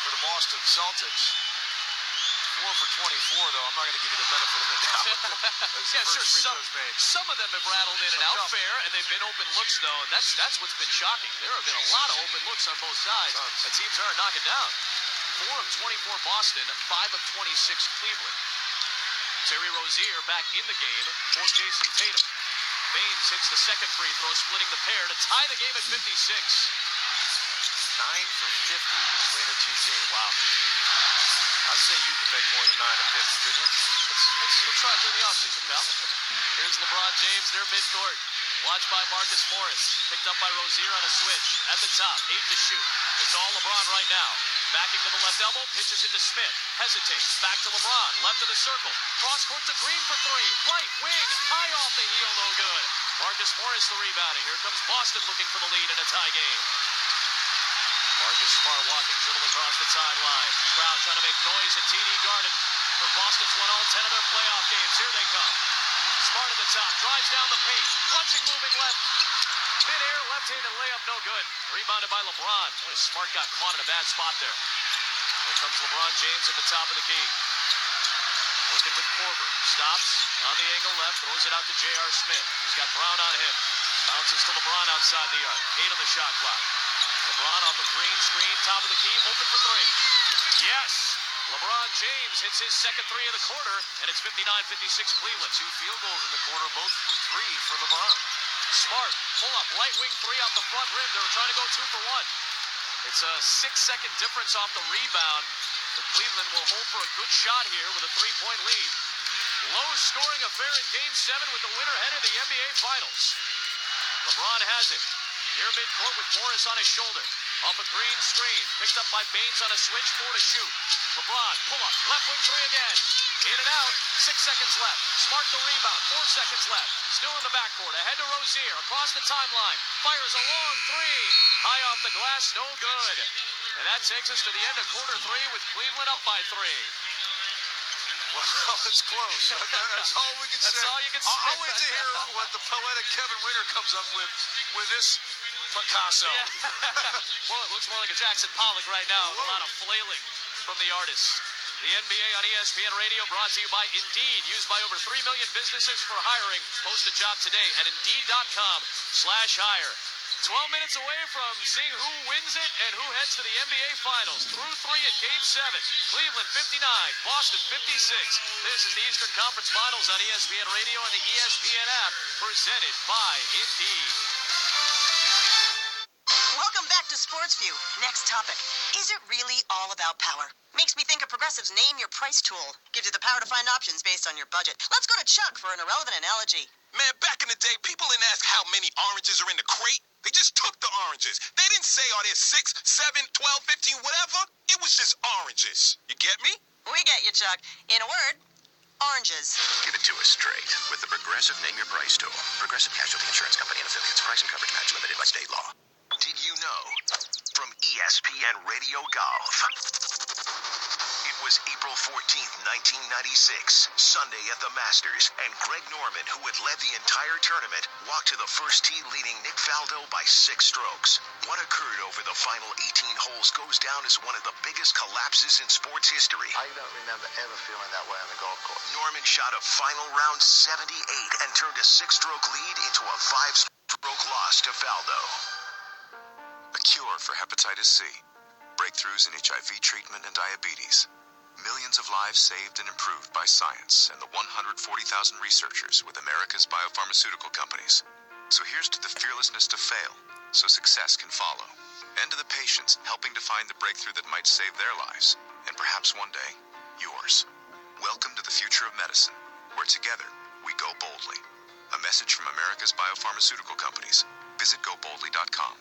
for the Boston Celtics. 4 for 24, though. I'm not going to give you the benefit of the doubt. Yeah, sure. Some of them have rattled in and out, fair, and they've been open looks, though. And that's what's been shocking. There have been a lot of open looks on both sides. The teams are knocking down. 4 of 24 Boston, 5 of 26 Cleveland. Terry Rozier back in the game for Jason Tatum. Baines hits the second free throw, splitting the pair to tie the game at 56. 9 for 50 between the two teams. Wow. I'd say you could make more than 9 of 50, couldn't you? Let's try it through the offseason, pal. Here's LeBron James, near midcourt. Watched by Marcus Morris. Picked up by Rozier on a switch. At the top, 8 to shoot. It's all LeBron right now. Backing to the left elbow, pitches it to Smith. Hesitates. Back to LeBron. Left of the circle. Cross court to Green for 3. Right wing. High off the heel, no good. Marcus Morris the rebounding. Here comes Boston looking for the lead in a tie game. Marcus Smart walking, dribble across the sideline. Crowd trying to make noise at TD Garden. But Boston's won all 10 of their playoff games. Here they come. Smart at the top, drives down the paint. Clutching, moving left. Mid-air, left-handed layup, no good. Rebounded by LeBron. Boy, Smart got caught in a bad spot there. Here comes LeBron James at the top of the key. Working with Korver. Stops on the angle left, throws it out to J.R. Smith. He's got Brown on him. Bounces to LeBron outside the arc. 8 on the shot clock. LeBron off a green screen, top of the key, open for 3. Yes! LeBron James hits his second 3 of the quarter, and it's 59-56 Cleveland. 2 field goals in the quarter, both from 3 for LeBron. Smart, pull up, right wing 3 out the front rim. They were trying to go 2 for 1. It's a 6-second difference off the rebound. But Cleveland will hold for a good shot here with a 3-point lead. Low-scoring affair in Game 7 with the winner headed to the NBA Finals. LeBron has it. Near midcourt with Morris on his shoulder. Off a green screen. Picked up by Baines on a switch. 4 to shoot. LeBron, pull up. Left wing 3 again. In and out. 6 seconds left. Smart the rebound. 4 seconds left. Still in the backcourt. Ahead to Rozier. Across the timeline. Fires a long 3. High off the glass. No good. And that takes us to the end of quarter 3 with Cleveland up by 3. Well, it's close. That's all we can say. That's all you can say. I'll wait to hear what the poetic Kevin Winter comes up with this Picasso. Yeah. Well, it looks more like a Jackson Pollock right now. Whoa. A lot of flailing from the artist. The NBA on ESPN Radio brought to you by Indeed. Used by over 3 million businesses for hiring. Post a job today at Indeed.com/hire. 12 minutes away from seeing who wins it and who heads to the NBA Finals. Through 3 in Game 7. Cleveland 59, Boston 56. This is the Eastern Conference Finals on ESPN Radio and the ESPN app, presented by Indeed. Welcome back to Sports View. Next topic. Is it really all about power? Makes me think of Progressive's Name Your Price tool. Gives you the power to find options based on your budget. Let's go to Chuck for an irrelevant analogy. Man, back in the day, people didn't ask how many oranges are in the crate. They just took the oranges. They didn't say, are there 6, 7, 12, 15, whatever. It was just oranges. You get me? We get you, Chuck. In a word, oranges. Give it to us straight with the Progressive Name Your Price tool. Progressive Casualty Insurance Company and Affiliates. Price and coverage match limited by state law. Did you know? From ESPN Radio Golf. It was April 14th, 1996, Sunday at the Masters, and Greg Norman, who had led the entire tournament, walked to the first tee leading Nick Faldo by 6 strokes. What occurred over the final 18 holes goes down as one of the biggest collapses in sports history. I don't remember ever feeling that way on the golf course. Norman shot a final round 78 and turned a 6-stroke lead into a 5-stroke loss to Faldo. A cure for hepatitis C. Breakthroughs in HIV treatment and diabetes. Millions of lives saved and improved by science and the 140,000 researchers with America's biopharmaceutical companies. So here's to the fearlessness to fail, so success can follow. And to the patients helping to find the breakthrough that might save their lives, and perhaps one day, yours. Welcome to the future of medicine, where together, we go boldly. A message from America's biopharmaceutical companies. Visit goboldly.com.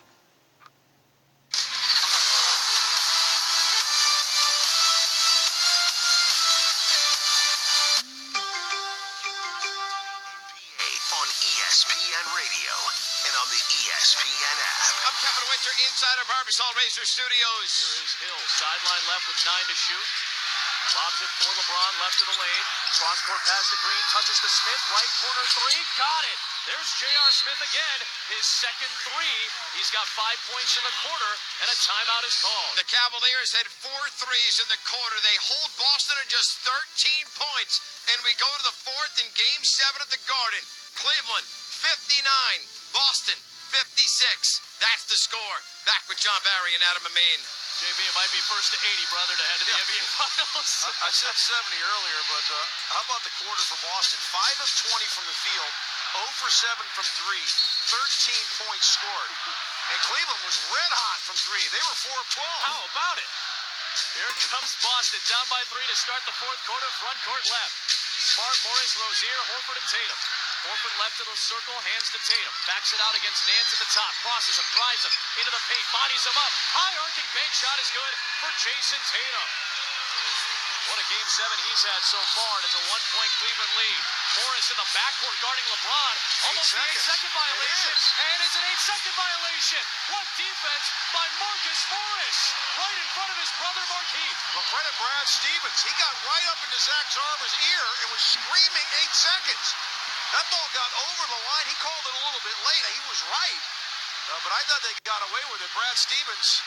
ESPN Radio and on the ESPN app. I'm Kevin Winter inside our Barbasol Razor Studios. Here is Hill, sideline left with 9 to shoot. Lobs it for LeBron, left of the lane. Cross-court pass to Green, touches to Smith, right corner 3, got it. There's J.R. Smith again, his second 3. He's got 5 points in the quarter, and a timeout is called. The Cavaliers had 4 threes in the quarter. They hold Boston at just 13 points, and we go to the 4th in Game 7 at the Garden. Cleveland, 59. Boston, 56. That's the score. Back with John Barry and Adam Amin. JB, it might be first to 80, brother, to head to the NBA Finals. I said 70 earlier, but how about the quarter for Boston? 5 of 20 from the field, 0 for 7 from 3, 13 points scored. And Cleveland was red hot from 3. They were 4 of 12. How about it? Here comes Boston, down by 3 to start the 4th quarter, front court left. Smart, Morris, Rozier, Horford, and Tatum. Horford left of the circle, hands to Tatum. Backs it out against Nance at the top. Crosses him, drives him into the paint, bodies him up. High arcing bank shot is good for Jason Tatum. What a Game 7 he's had so far, and it's a 1-point Cleveland lead. Morris in the backcourt guarding LeBron. Almost the 8-second violation. And it's an 8-second violation. What defense by Marcus Morris. Right in front of his brother Marquise. Well, credit Brad Stevens. He got right up into Zach Zarba's ear and was screaming 8 seconds. That ball got over the line. He called it a little bit late. He was right. But I thought they got away with it. Brad Stevens,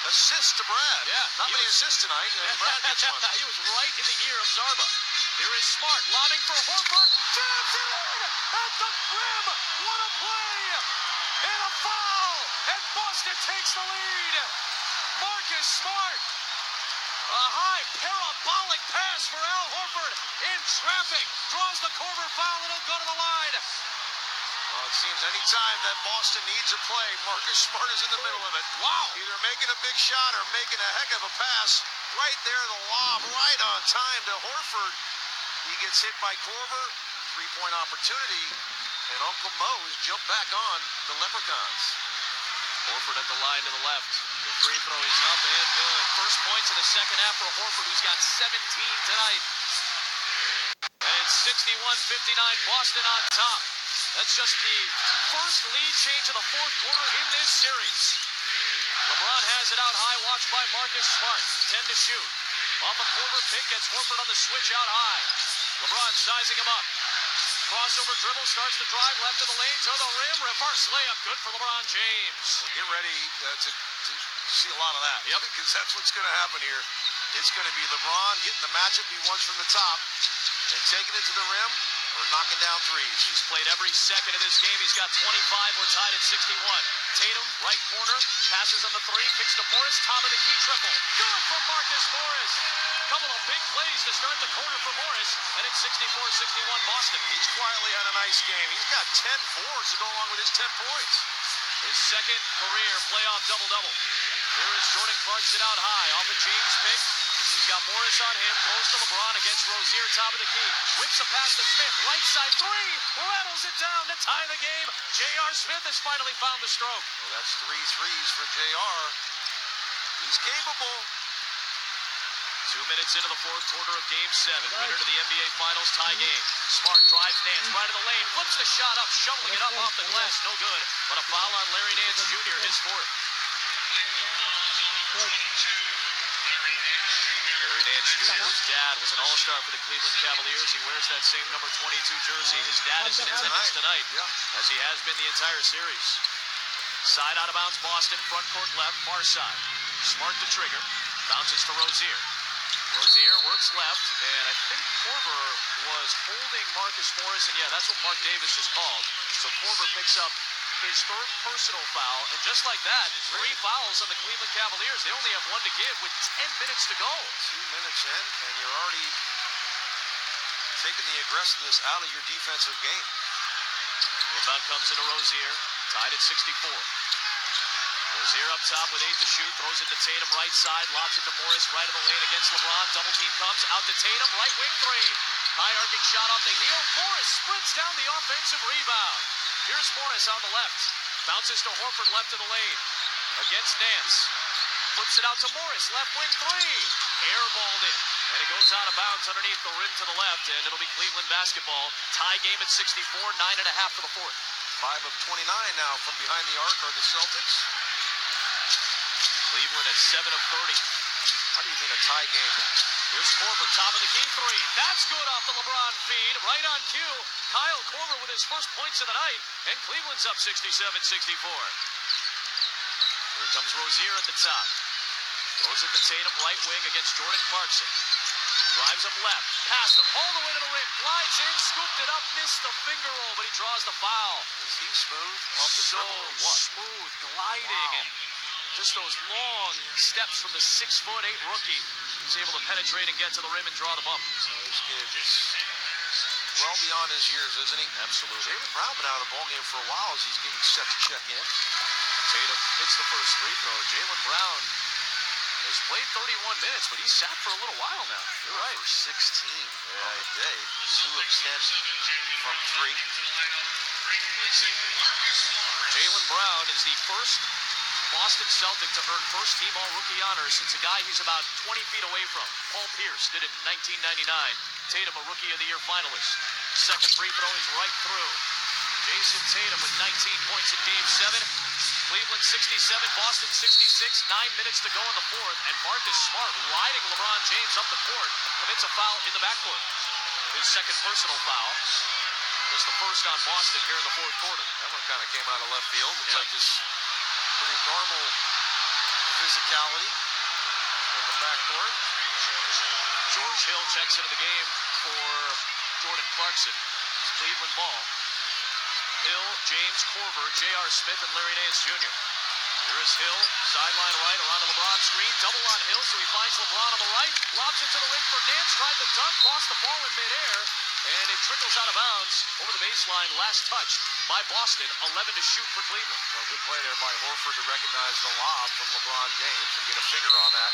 assist to Brad. Yeah. Not many assists tonight. Brad gets one. He was right in the ear of Zarba. Here is Smart, lobbing for Horford. Jams it in at the rim. What a play. And a foul. And Boston takes the lead. Marcus Smart. A high parabolic pass for Al Horford in traffic. Draws the corner foul and he'll go to the line. Well, it seems any time that Boston needs a play, Marcus Smart is in the middle of it. Wow. Either making a big shot or making a heck of a pass. Right there, the lob right on time to Horford. He gets hit by Korver. 3-point opportunity. And Uncle Mo has jumped back on the Leprechauns. Horford at the line to the left. The free throw is up and good. First points of the second half for Horford, who's got 17 tonight. And it's 61-59, Boston on top. That's just the first lead change of the fourth quarter in this series. LeBron has it out high, watched by Marcus Smart. 10 to shoot. Off a Korver pick, gets Horford on the switch out high. LeBron sizing him up. Crossover dribble, starts to drive left of the lane to the rim. Reverse layup, good for LeBron James. Well, get ready to see a lot of that. Yep. Because that's what's going to happen here. It's going to be LeBron getting the matchup he wants from the top and taking it to the rim or knocking down threes. He's played every second of this game. He's got 25. We're tied at 61. Tatum, right corner, passes on the three, kicks to Morris, top of the key triple. Good from Marcus Morris. Couple of big plays to start the quarter for Morris, and it's 64-61 Boston. He's quietly had a nice game. He's got 10 boards to go along with his 10 points. His second career playoff double-double. Here is Jordan Clarkson out high off a James pick. He's got Morris on him, goes to LeBron against Rozier, top of the key. Whips a pass to Smith, right side three, rattles it down to tie the game. J.R. Smith has finally found the stroke. Well, that's 3 threes for J.R. He's capable. 2 minutes into the fourth quarter of Game 7. Winner to the NBA Finals tie game. Smart drives Nance right of the lane, flips the shot up, shoveling it up off the glass, no good. But a foul on Larry Nance Jr., his fourth. Larry Nance Jr.'s dad was an all-star for the Cleveland Cavaliers. He wears that same number 22 jersey. His dad is in attendance tonight, as he has been the entire series. Side out of bounds, Boston, front court left, far side. Smart to trigger, bounces to Rozier. Rozier works left, and I think Korver was holding Marcus Morris, and yeah, that's what Mark Davis just called. So Korver picks up his third personal foul, and just like that, 3 fouls on the Cleveland Cavaliers. They only have 1 to give with 10 minutes to go. 2 minutes in, and you're already taking the aggressiveness out of your defensive game. Inbound comes into Rozier, tied at 64. Rozier up top with 8 to shoot, throws it to Tatum right side, lobs it to Morris right of the lane against LeBron. Double team comes, out to Tatum, right wing three. High arcing shot off the heel. Morris sprints down the offensive rebound. Here's Morris on the left. Bounces to Horford left of the lane. Against Nance. Flips it out to Morris, left wing three. Airballed it. And it goes out of bounds underneath the rim to the left, and it'll be Cleveland basketball. Tie game at 64, 9.5 for the fourth. 5 of 29 now from behind the arc are the Celtics. Cleveland at 7 of 30. How do you mean a tie game? Here's Korver, top of the key three. That's good off the LeBron feed. Right on cue. Kyle Korver with his first points of the night. And Cleveland's up 67-64. Here comes Rozier at the top. Throws it to Tatum, right wing against Jordan Clarkson. Drives him left. Past him. All the way to the rim. Glides in, scooped it up, missed the finger roll, but he draws the foul. Is he smooth off the dribble or what? Smooth, gliding, and just those long steps from the 6'8" rookie. He's able to penetrate and get to the rim and draw the bump. So this kid is well beyond his years, isn't he? Absolutely. Jaylen Brown been out of the ballgame for a while as he's getting set to check in. Tatum hits the first free throw. Jaylen Brown has played 31 minutes, but he's sat for a little while now. You're right. For 16 on the day. 2 of 10 from 3. Jaylen Brown is the first Boston Celtic to earn first-team All-Rookie honors since a guy he's about 20 feet away from. Paul Pierce did it in 1999. Tatum, a Rookie of the Year finalist. Second free throw is right through. Jason Tatum with 19 points in Game 7. Cleveland 67, Boston 66. 9 minutes to go in the fourth, and Marcus Smart riding LeBron James up the court commits a foul in the backcourt. His second personal foul. Just the first on Boston here in the fourth quarter. That one kind of came out of left field. Looks like just pretty normal physicality in the backcourt. George Hill checks into the game for Jordan Clarkson. It's Cleveland ball. Hill, James, Korver, J.R. Smith, and Larry Nance Jr. Here is Hill, sideline right, around the LeBron screen. Double on Hill, so he finds LeBron on the right. Lobs it to the rim for Nance. Tried to dunk, lost the ball in midair. And it trickles out of bounds over the baseline. Last touch by Boston. 11 to shoot for Cleveland. Well, good play there by Horford to recognize the lob from LeBron James and get a finger on that.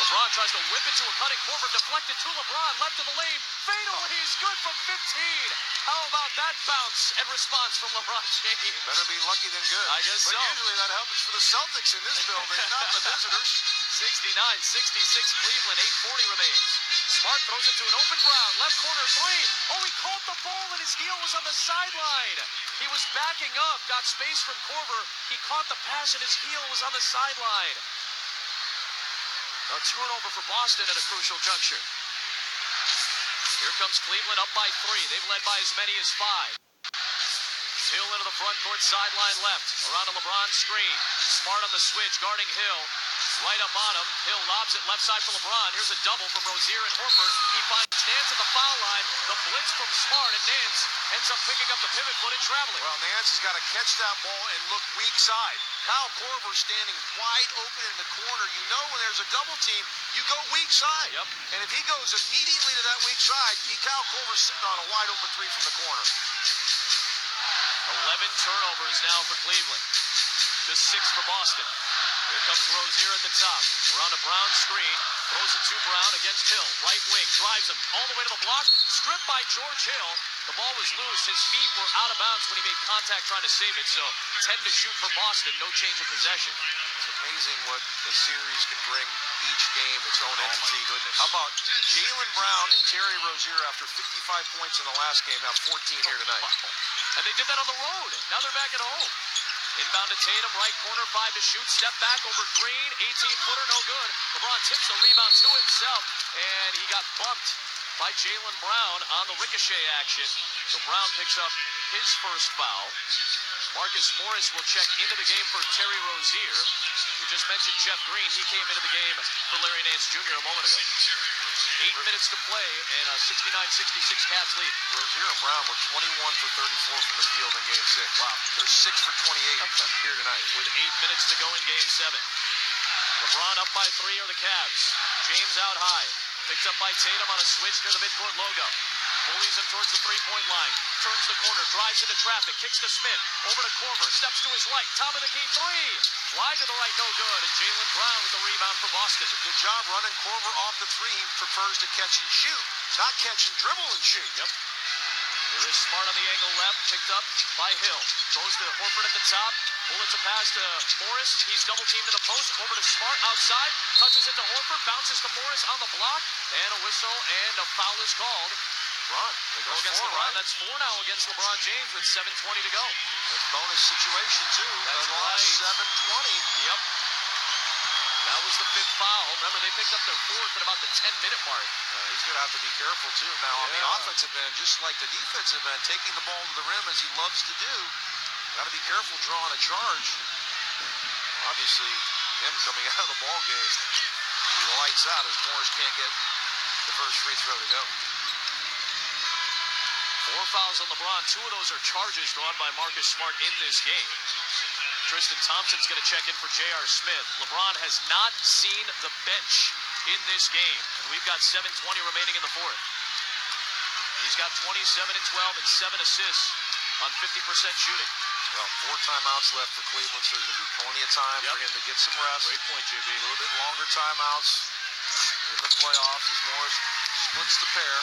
LeBron tries to whip it to a cutting Korver, deflected to LeBron, left of the lane, fadeaway is good from 15. How about that bounce and response from LeBron James? Better be lucky than good. I guess but so. Usually that happens for the Celtics in this building, not the visitors. 69-66 Cleveland, 8:40 remains. Smart throws it to an open Brown, left corner three. Oh, he caught the ball and his heel was on the sideline. He was backing up, got space from Korver. He caught the pass and his heel was on the sideline. A turnover for Boston at a crucial juncture. Here comes Cleveland up by 3. They've led by as many as 5. Hill into the front court, sideline left. Around a LeBron screen. Smart on the switch, guarding Hill. Right up on him. Hill lobs it left side for LeBron. Here's a double from Rozier and Horford. He finds Nance at the foul line. The blitz from Smart, and Nance ends up picking up the pivot foot and traveling. Well, Nance has got to catch that ball and look weak side. Kyle Korver standing wide open in the corner. You know when there's a double team, you go weak side. Yep. And if he goes immediately to that weak side, Kyle Korver's sitting on a wide open three from the corner. 11 turnovers now for Cleveland. Just 6 for Boston. Here comes Rozier at the top. Around a Brown screen. Throws it to Brown against Hill. Right wing. Drives him all the way to the block. Stripped by George Hill. The ball was loose. His feet were out of bounds when he made contact trying to save it. So 10 to shoot for Boston. No change of possession. It's amazing what a series can bring each game its own entity. My goodness. How about Jaylen Brown and Terry Rozier after 55 points in the last game have 14 here tonight. Wow. And they did that on the road. Now they're back at home. Inbound to Tatum, right corner, 5 to shoot. Step back over Green, 18-footer, no good. LeBron tips the rebound to himself, and he got bumped by Jaylen Brown on the ricochet action. So Brown picks up his first foul. Marcus Morris will check into the game for Terry Rozier. We just mentioned Jeff Green. He came into the game for Larry Nance Jr. a moment ago. 8 minutes to play and a 69-66 Cavs lead. Rozier and Brown were 21 for 34 from the field in Game 6. Wow. They're 6 for 28 here tonight. With 8 minutes to go in Game 7. LeBron up by 3 are the Cavs. James out high. Picked up by Tatum on a switch near the midcourt logo. Bullies him towards the three-point line. Turns the corner, drives into traffic, kicks to Smith. Over to Korver, steps to his right. Top of the key three. Fly to the right, no good. And Jaylen Brown with the rebound for Boston. Good job running Korver off the three. He prefers to catch and shoot, not catch and dribble and shoot. Yep. Here is Smart on the angle left, picked up by Hill. Throws to Horford at the top. Bullets a pass to Morris. He's double teamed in the post. Over to Smart outside. Touches it to Horford. Bounces to Morris on the block. And a whistle and a foul is called. LeBron. They go against LeBron. Right? That's 4 now against LeBron James with 7:20 to go. That's bonus situation too. That's right. 7:20. Yep. That was the 5th foul. Remember, they picked up their 4th at about the 10-minute mark. He's going to have to be careful too. Now on the offensive end, just like the defensive end, taking the ball to the rim as he loves to do. Got to be careful drawing a charge. Obviously, him coming out of the ball game, he lights out as Morris can't get the first free throw to go. 4 fouls on LeBron. 2 of those are charges drawn by Marcus Smart in this game. Tristan Thompson's going to check in for J.R. Smith. LeBron has not seen the bench in this game, and we've got 7:20 remaining in the 4th. He's got 27 and 12 and 7 assists on 50% shooting. Well, 4 timeouts left for Cleveland, so there's going to be plenty of time for him to get some rest. Great point, JB. A little bit longer timeouts in the playoffs as Morris splits the pair.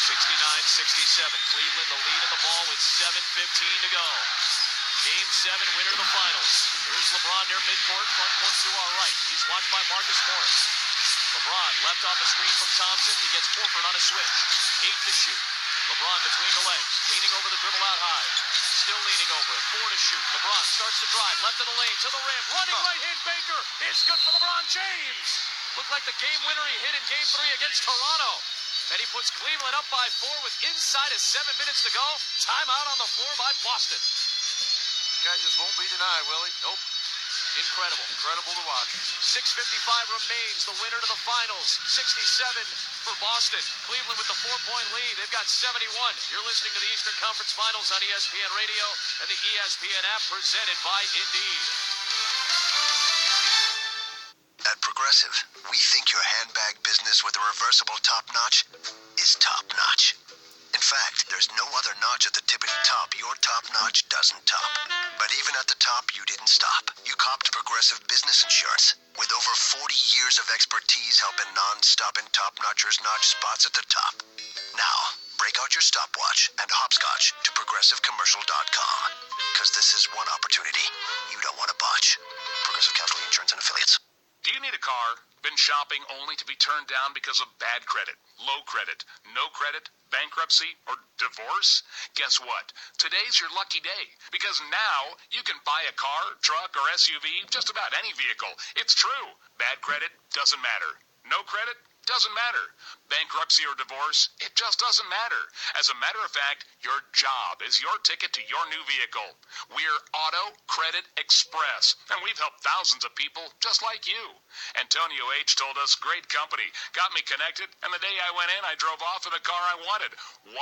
69-67. Cleveland the lead in the ball with 7:15 to go. Game 7, winner of the finals. Here's LeBron near midcourt, front court to our right. He's watched by Marcus Morris. LeBron left off a screen from Thompson. He gets Horford on a switch. 8 to shoot. LeBron between the legs, leaning over the dribble out high. Still leaning over it. 4 to shoot. LeBron starts to drive, left of the lane, to the rim. Running right-hand Baker is good for LeBron James. Looked like the game winner he hit in Game 3 against Toronto. And he puts Cleveland up by 4 with inside of 7 minutes to go. Timeout on the floor by Boston. Guy just won't be denied, will he? Nope. Incredible. Incredible to watch. 6:55 remains. The winner to the finals. 67 for Boston. Cleveland with the 4-point lead. They've got 71. You're listening to the Eastern Conference Finals on ESPN Radio and the ESPN app presented by Indeed. At Progressive, we think your handbag business with a reversible top notch is top notch. In fact, there's no other notch at the tippity top your top notch doesn't top. But even at the top, you didn't stop. You copped Progressive Business Insurance. With over 40 years of expertise helping non-stop and top-notchers notch spots at the top. Now, break out your stopwatch and hopscotch to ProgressiveCommercial.com. Because this is one opportunity you don't want to botch. Progressive Casualty Insurance and Affiliates. Do you need a car? Been shopping only to be turned down because of bad credit, low credit, no credit, bankruptcy, or divorce? Guess what? Today's your lucky day, because now you can buy a car, truck, or SUV, just about any vehicle. It's true. Bad credit doesn't matter. No credit doesn't matter. Bankruptcy or divorce, it just doesn't matter. As a matter of fact, your job is your ticket to your new vehicle. We're Auto Credit Express, and we've helped thousands of people just like you. Antonio H. told us, great company, got me connected, and the day I went in, I drove off in the car I wanted. 100%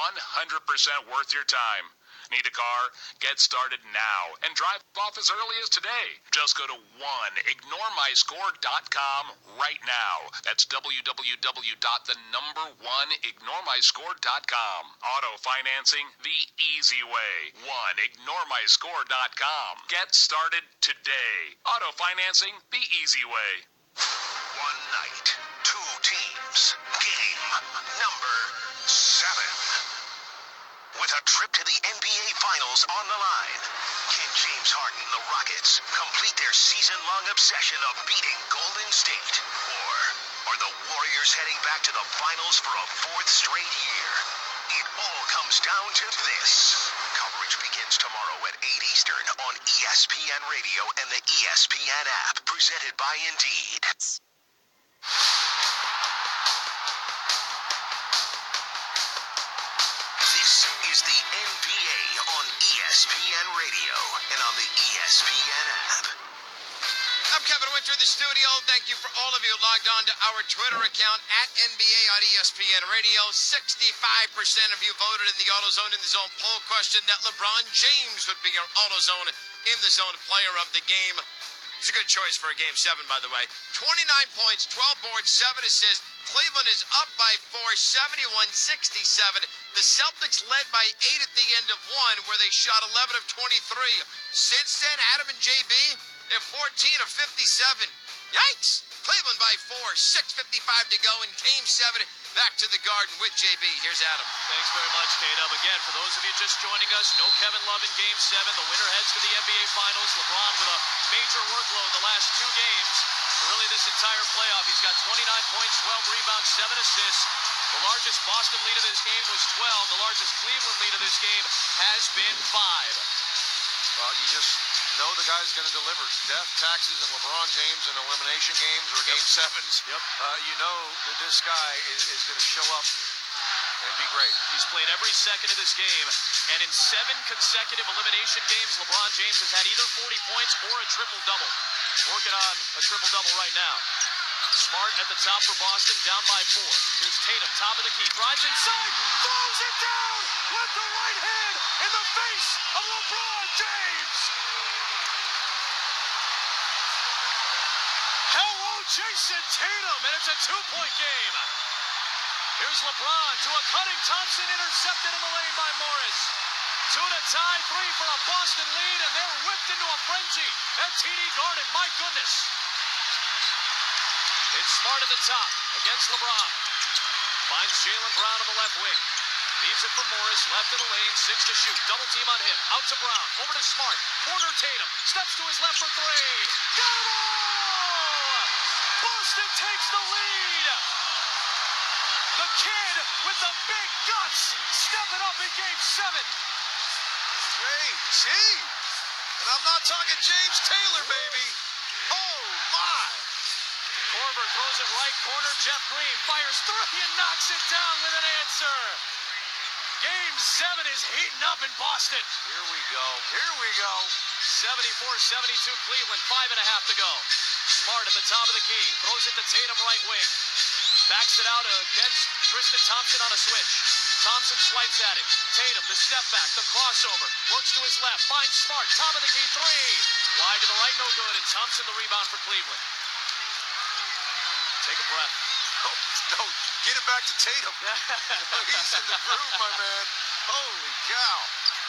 worth your time. Need a car? Get started now and drive off as early as today. Just go to 1ignoremyscore.com right now. That's www.1ignoremyscore.com. Auto financing the easy way. 1ignoremyscore.com. Get started today. Auto financing the easy way. One night, two teams. Game number 7. With a trip to the NBA Finals on the line, can James Harden and the Rockets complete their season-long obsession of beating Golden State? Or are the Warriors heading back to the Finals for a 4th straight year? It all comes down to this. Coverage begins tomorrow at 8 Eastern on ESPN Radio and the ESPN app, presented by Indeed. This is the NBA on ESPN Radio and on the ESPN app. I'm Kevin Winter in the studio. Thank you for all of you logged on to our Twitter account at NBA on ESPN Radio. 65% of you voted in the AutoZone in the Zone poll question that LeBron James would be your AutoZone in the Zone player of the game. It's a good choice for a Game 7, by the way. 29 points, 12 boards, 7 assists. Cleveland is up by 4, 71-67. The Celtics led by 8 at the end of 1, where they shot 11 of 23. Since then, Adam and JB, they're 14 of 57. Yikes! Cleveland by 4, 6:55 to go in Game 7. Back to the Garden with JB. Here's Adam. Thanks very much, K-Dub. Again, for those of you just joining us, no Kevin Love in Game 7. The winner heads to the NBA Finals. LeBron with a major workload the last 2 games. Really, this entire playoff, he's got 29 points, 12 rebounds, 7 assists. The largest Boston lead of this game was 12. The largest Cleveland lead of this game has been 5. Well, you just know the guy's going to deliver. Death, taxes, and LeBron James in elimination games or Game 7s. Yep. You know that this guy is going to show up and be great. He's played every second of this game, and in 7 consecutive elimination games, LeBron James has had either 40 points or a triple-double. Working on a triple-double right now. Smart at the top for Boston, down by 4. Here's Tatum, top of the key, drives inside, throws it down with the right hand in the face of LeBron James. Hello, Jason Tatum, and it's a 2-point game. Here's LeBron to a cutting Thompson, intercepted in the lane by Morris. 2 to tie, 3 for a Boston lead, and they're whipped into a frenzy at TD Garden. My goodness. It's Smart at the top against LeBron. Finds Jaylen Brown on the left wing. Leaves it for Morris, left of the lane, 6 to shoot. Double team on him. Out to Brown, over to Smart. Corner Tatum, steps to his left for 3. Got him all! Boston takes the lead. The kid with the big guts stepping up in Game 7. JT. And I'm not talking James Taylor, baby. Oh, my. Korver throws it right corner. Jeff Green fires 3 and knocks it down with an answer. Game 7 is heating up in Boston. Here we go. Here we go. 74-72 Cleveland, 5.5 to go. Smart at the top of the key. Throws it to Tatum right wing. Backs it out against Tristan Thompson on a switch. Thompson swipes at him. Tatum, the step back, the crossover. Works to his left. Finds Smart. Top of the key, 3. Wide to the right, no good. And Thompson the rebound for Cleveland. Take a breath. Oh, no, get it back to Tatum. He's in the groove, my man. Holy cow.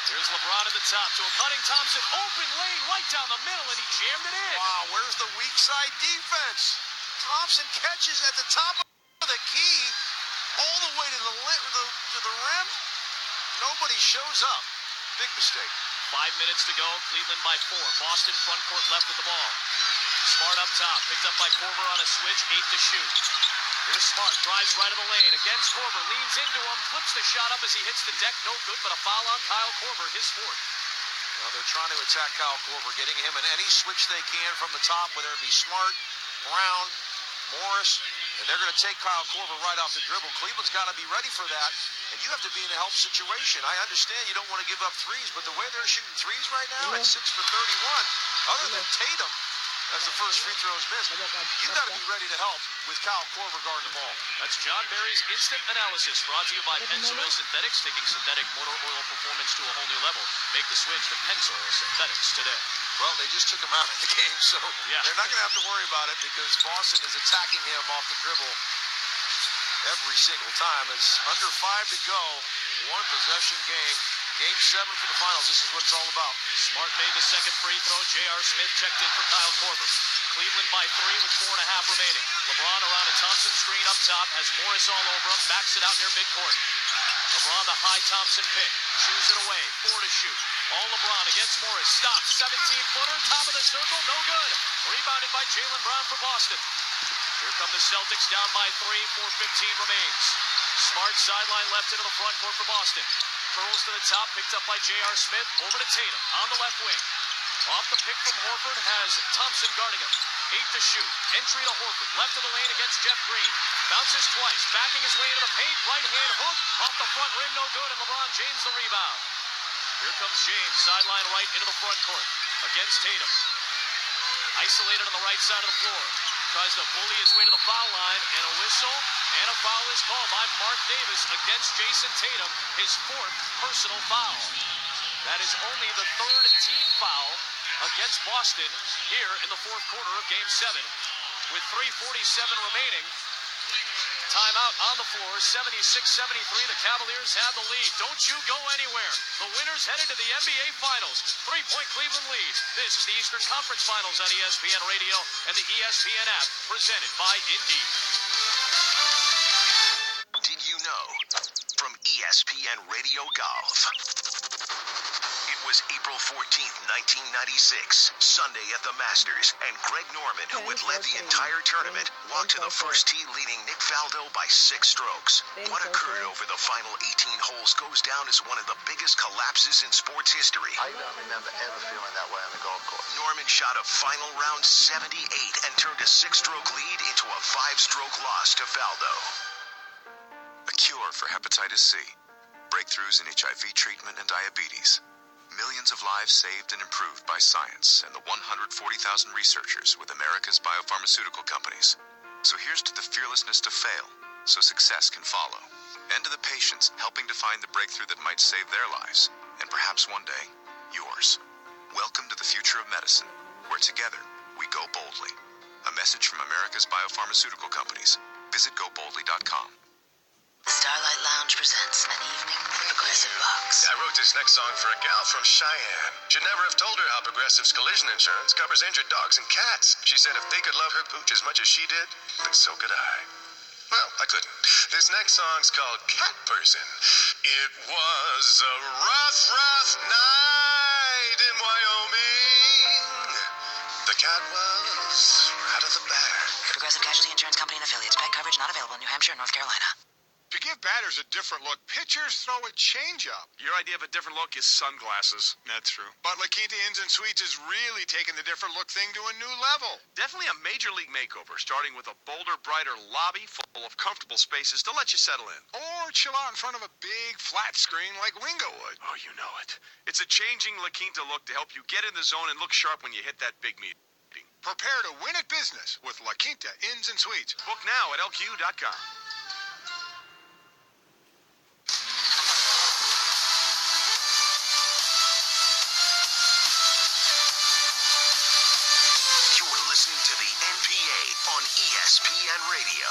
Here's LeBron at the top to a cutting Thompson. Open lane right down the middle, and he jammed it in. Wow, where's the weak side defense? Thompson catches at the top of the key, all the way to the rim. Nobody shows up. Big mistake. 5 minutes to go. Cleveland by 4. Boston front court left with the ball. Smart up top. Picked up by Korver on a switch. 8 to shoot. Here's Smart. Drives right of the lane. Against Korver. Leans into him. Flips the shot up as he hits the deck. No good, but a foul on Kyle Korver. His fourth. Well, they're trying to attack Kyle Korver, getting him in any switch they can from the top, whether it be Smart, Brown, Morris, and they're going to take Kyle Korver right off the dribble. Cleveland's got to be ready for that, and you have to be in a help situation. I understand you don't want to give up threes, but the way they're shooting threes right now at 6 for 31, other than Tatum, as the first free throw is missed, you got to be ready to help with Kyle Korver guarding the ball. That's John Barry's Instant Analysis, brought to you by Pensoil Synthetics, taking synthetic motor oil performance to a whole new level. Make the switch to Pensoil Synthetics today. Well, they just took him out of the game, so they're not going to have to worry about it because Boston is attacking him off the dribble every single time. It's under 5 to go, one possession game. Game 7 for the finals. This is what it's all about. Smart made the second free throw. J.R. Smith checked in for Kyle Korver. Cleveland by 3 with 4.5 remaining. LeBron around a Thompson screen up top, has Morris all over him, backs it out near midcourt. LeBron the high Thompson pick, chews it away, 4 to shoot. All LeBron against Morris, stops, 17-footer, top of the circle, no good. Rebounded by Jaylen Brown for Boston. Here come the Celtics down by 3, 4:15 remains. Smart sideline left into the front court for Boston. Curls to the top, picked up by J.R. Smith, over to Tatum on the left wing. Off the pick from Horford has Thompson guarding him. 8 to shoot. Entry to Horford, left of the lane against Jeff Green. Bounces twice, backing his way into the paint, right hand hook, off the front rim, no good, and LeBron James the rebound. Here comes James, sideline right into the front court against Tatum. Isolated on the right side of the floor. Tries to bully his way to the foul line, and a whistle, and a foul is called by Mark Davis against Jason Tatum, his 4th personal foul. That is only the 3rd team foul against Boston here in the 4th quarter of Game 7. With 3:47 remaining, timeout on the floor, 76-73. The Cavaliers have the lead. Don't you go anywhere. The winners headed to the NBA Finals. 3-point Cleveland lead. This is the Eastern Conference Finals on ESPN Radio and the ESPN app, presented by Indeed. Did you know? From ESPN Radio Golf. It was April 14th, 1996, Sunday at the Masters, and Greg Norman, who would lead the entire tournament, walked to the first tee leading Nick Faldo by 6 strokes. What occurred over the final 18 holes goes down as one of the biggest collapses in sports history. I don't remember ever feeling that way on the golf course. Norman shot a final round 78 and turned a 6-stroke lead into a 5-stroke loss to Faldo. A cure for hepatitis C. Breakthroughs in HIV treatment and diabetes. Millions of lives saved and improved by science and the 140,000 researchers with America's biopharmaceutical companies. So here's to the fearlessness to fail, so success can follow. And to the patients helping to find the breakthrough that might save their lives, and perhaps one day, yours. Welcome to the future of medicine, where together, we go boldly. A message from America's biopharmaceutical companies. Visit goboldly.com. Starlight Lounge presents an evening with Progressive Box. I wrote this next song for a gal from Cheyenne. Should never have told her how Progressive's collision insurance covers injured dogs and cats. She said if they could love her pooch as much as she did, then so could I. Well, I couldn't. This next song's called Cat Person. It was a rough night in Wyoming. The cat was out of the bag. Progressive Casualty Insurance Company and affiliates. Pet coverage not available in New Hampshire and North Carolina. To give batters a different look, pitchers throw a changeup. Your idea of a different look is sunglasses. That's true. But La Quinta Inns and Suites is really taking the different look thing to a new level. Definitely a major league makeover, starting with a bolder, brighter lobby full of comfortable spaces to let you settle in. Or chill out in front of a big flat screen like Wingo would. Oh, you know it. It's a changing La Quinta look to help you get in the zone and look sharp when you hit that big meeting. Prepare to win at business with La Quinta Inns and Suites. Book now at LQ.com. ESPN Radio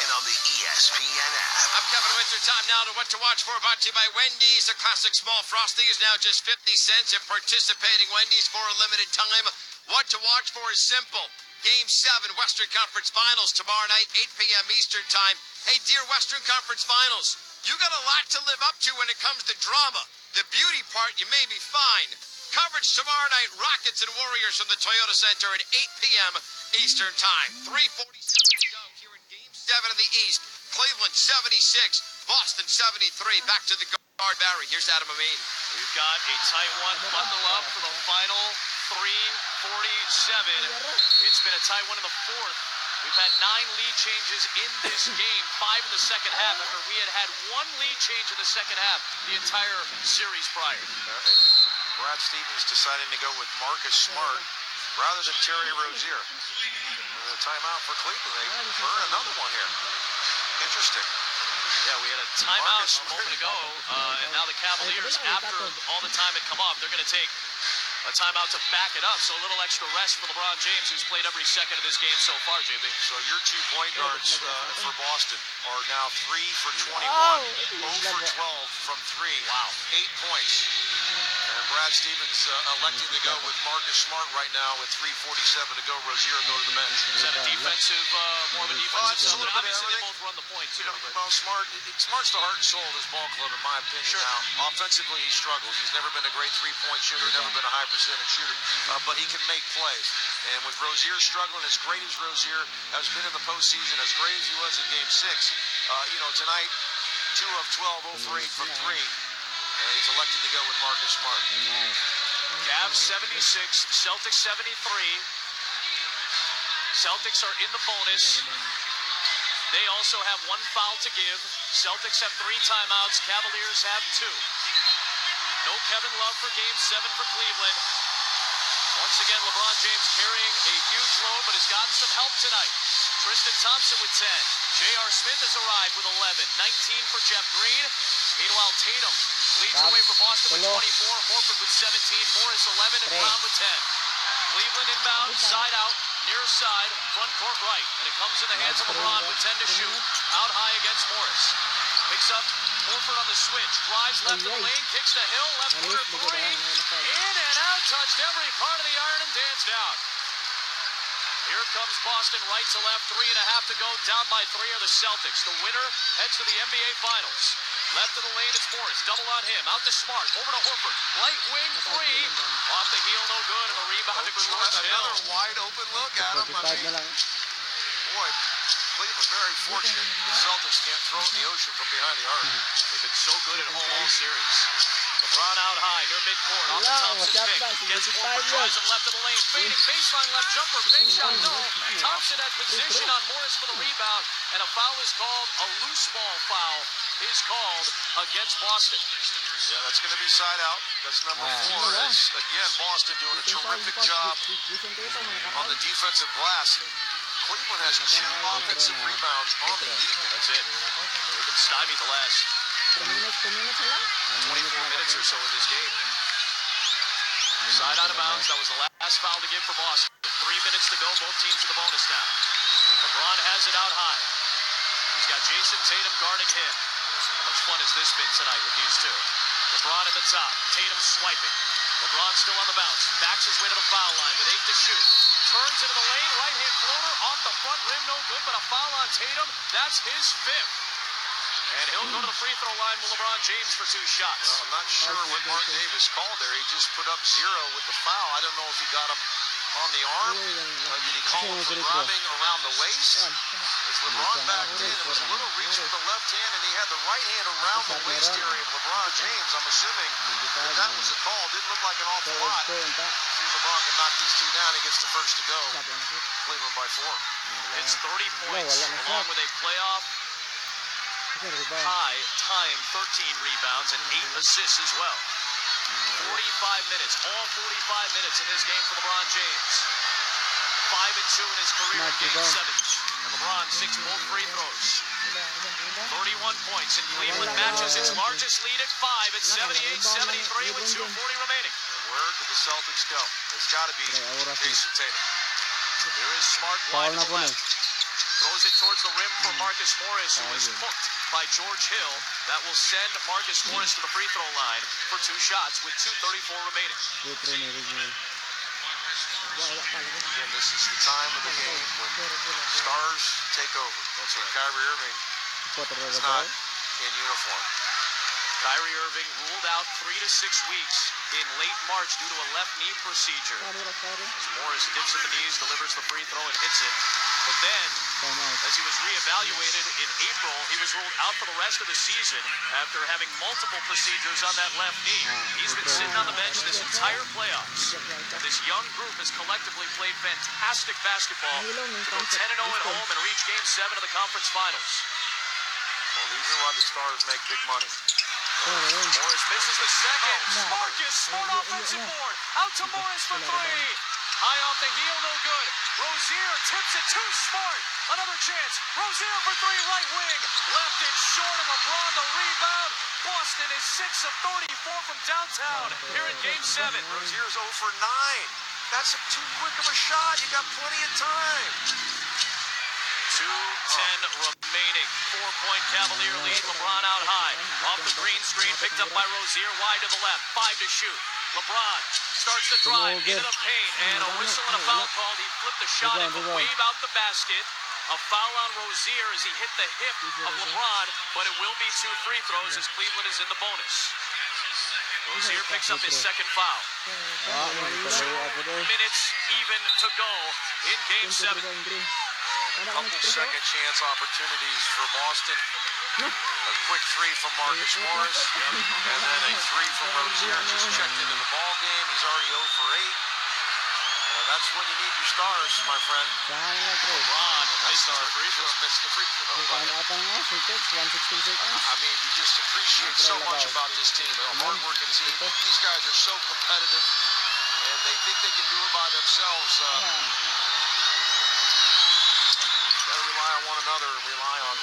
and on the ESPN app. I'm Kevin Winter. Time now to What to watch for brought to you by Wendy's. The classic small frosty is now just 50 cents at participating Wendy's for a limited time. What to watch for is simple. Game 7, Western Conference Finals tomorrow night, 8 p.m. Eastern Time. Hey, dear Western Conference Finals, you got a lot to live up to when it comes to drama. The beauty part, you may be fine. Coverage tomorrow night, Rockets and Warriors from the Toyota Center at 8 p.m. Eastern Time. 3:47 to go here in Game 7 of the East. Cleveland 76, Boston 73. Back to the guard, Barry. Here's Adam Amin. We've got a tight one. Bundle up for the final 3:47. It's been a tight one in the fourth. We've had 9 lead changes in this game, 5 in the second half, after we had 1 lead change in the second half the entire series prior. And Brad Stevens deciding to go with Marcus Smart rather than Terry Rozier. A timeout for Cleveland. They burn another one here. Interesting. Yeah, we had a timeout a moment ago, and now the Cavaliers, after all the time had come off, they're going to take a timeout to back it up, so a little extra rest for LeBron James, who's played every second of this game so far, JB. So your 2 point guards for Boston are now 3 for 21, 0 for 12 from 3. Wow. 8 points. And Brad Stevens electing to go with Marcus Smart right now with 3:47 to go. Rozier go to the bench. Is that a defensive, more of a defensive system? Obviously, they both run the point, too. Well, Smart's the heart and soul of this ball club, in my opinion. Sure. Now, offensively, he struggles. He's never been a great 3-point shooter, never been a high percentage shooter, but he can make plays. And with Rozier struggling, as great as Rozier has been in the postseason, as great as he was in Game 6, tonight, 2 of 12, 0 for 8 from 3. He's elected to go with Marcus Smart. Cavs 76, Celtics 73. Celtics are in the bonus. They also have 1 foul to give. Celtics have 3 timeouts. Cavaliers have 2. No Kevin Love for Game 7 for Cleveland. Once again, LeBron James carrying a huge load, but has gotten some help tonight. Tristan Thompson with 10. J.R. Smith has arrived with 11. 19 for Jeff Green. Meanwhile, Tatum leads the way for Boston with 24. Horford with 17. Morris 11 and Brown with 10. Cleveland inbound, side out, near side, front court right. And it comes in the hands of LeBron with 10 to shoot. Out high against Morris. Picks up Horford on the switch. Drives left of the lane, kicks to Hill. Left corner 3. In and out, touched every part of the iron and danced out. Here comes Boston, right to left, 3.5 to go. Down by 3 are the Celtics. The winner heads to the NBA Finals. Left of the lane, it's Morris. Double on him. Out to Smart. Over to Horford. Light wing 3. Off the heel, no good. And the rebound to George Hill. Another wide open look at him. Boy, Cleveland very fortunate. The Celtics can't throw it in the ocean from behind the arc. They've been so good at home all series. LeBron out high, near midcourt, off the Thompson pick. Gets Horford, drives him left of the lane. Fading baseline left jumper, big shot, no. Thompson had position on Morris for the rebound, and a foul is called. A loose ball foul is called against Boston. Yeah, that's going to be side out. That's number 4. As, again, Boston doing a terrific job on the defensive glass. Cleveland has 2 offensive rebounds on the defense. That's it. They can stymie the last 24 minutes or so in this game. Side out of bounds. That was the last foul to give for Boston. 3 minutes to go. Both teams in the bonus now. LeBron has it out high. He's got Jason Tatum guarding him. How much fun has this been tonight with these two? LeBron at the top. Tatum swiping. LeBron still on the bounce. Backs his way to the foul line with 8 to shoot. Turns into the lane. Right-hand floater off the front rim. No good, but a foul on Tatum. That's his 5th. And he'll go to the free throw line with LeBron James for 2 shots. Well, I'm not sure what Mark Davis called there. He just put up 0 with the foul. I don't know if he got him on the arm. Did he call him for grabbing around the waist? As LeBron backed in, it was a little reach with the left hand, and he had the right hand around the waist area of LeBron James. I'm assuming that was a call. Didn't look like an awful lot. See if LeBron can knock these 2 down. He gets the first to go. Cleveland by 4. It's 30 points, along with a playoff high, tying 13 rebounds and 8 assists as well. 45 minutes, all 45 minutes in this game for LeBron James. 5-2 in his career in Game 7. And LeBron 6 both free throws. 31 points, and Cleveland matches its largest lead at 5 at 78-73 with 2:40 remaining. And where did the Celtics go? It's got to be Jason Tatum. Here is Smart wide to the left. Throws it towards the rim for Marcus Morris, who was hooked by George Hill that will send Marcus Morris to the free throw line for 2 shots with 2:34 remaining. Again, this is the time of the game when stars take over. That's when Kyrie Irving is not in uniform. Kyrie Irving ruled out 3 to 6 weeks in late March due to a left knee procedure. As Morris dips at the knees, delivers the free throw, and hits it. But then, as he was reevaluated in April, he was ruled out for the rest of the season after having multiple procedures on that left knee. He's been sitting on the bench this entire playoffs. This young group has collectively played fantastic basketball to go 10-0 at home and reach Game 7 of the conference finals. Well, these are why the stars make big money. Morris misses the second. Marcus, smart offensive board. Out to Morris for 3. High off the heel, no good. Rozier tips it too smart. Another chance. Rozier for 3, right wing. Left it short, and LeBron the rebound. Boston is 6 of 34 from downtown here in Game 7. Rozier's 0 for 9. That's too quick of a shot. You got plenty of time. 2:10 remaining. 4-point Cavalier lead. LeBron out high. Off the green screen, picked up by Rozier. Wide to the left. 5 to shoot. LeBron starts to drive into the paint, and a whistle and a foul called. He flipped the shot and will wave out the basket. A foul on Rozier as he hit the hip of LeBron, but it will be 2 free throws as Cleveland is in the bonus. Rozier picks up his second foul. 2 minutes even to go in Game 7. A couple second chance opportunities for Boston. A quick 3 from Marcus Morris, and then a 3 from Rozier. Just checked into the ball game. He's already 0 for 8. That's when you need your stars, my friend. LeBron missed the free throw. Missed the free throw. I mean, you just appreciate so much about this team. A hard-working team. These guys are so competitive, and they think they can do it by themselves. Got to rely on one another and rely on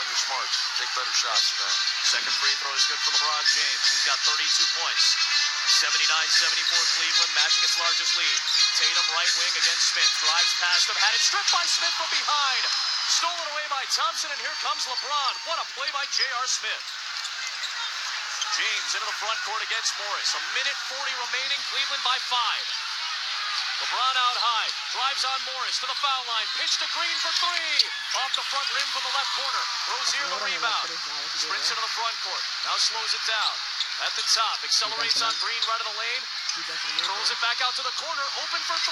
your smarts. Take better shots than that. Second free throw is good for LeBron James. He's got 32 points. 79-74 Cleveland, matching its largest lead. Tatum right wing against Smith. Drives past him. Had it stripped by Smith from behind. Stolen away by Thompson, and here comes LeBron. What a play by J.R. Smith. James into the front court against Morris. 1:40 remaining. Cleveland by 5. LeBron out high, drives on Morris to the foul line, pitch to Green for 3, off the front rim from the left corner. Rozier the rebound, sprints into the front court, now slows it down. At the top, accelerates on Green right of the lane, throws it back out to the corner, open for 3,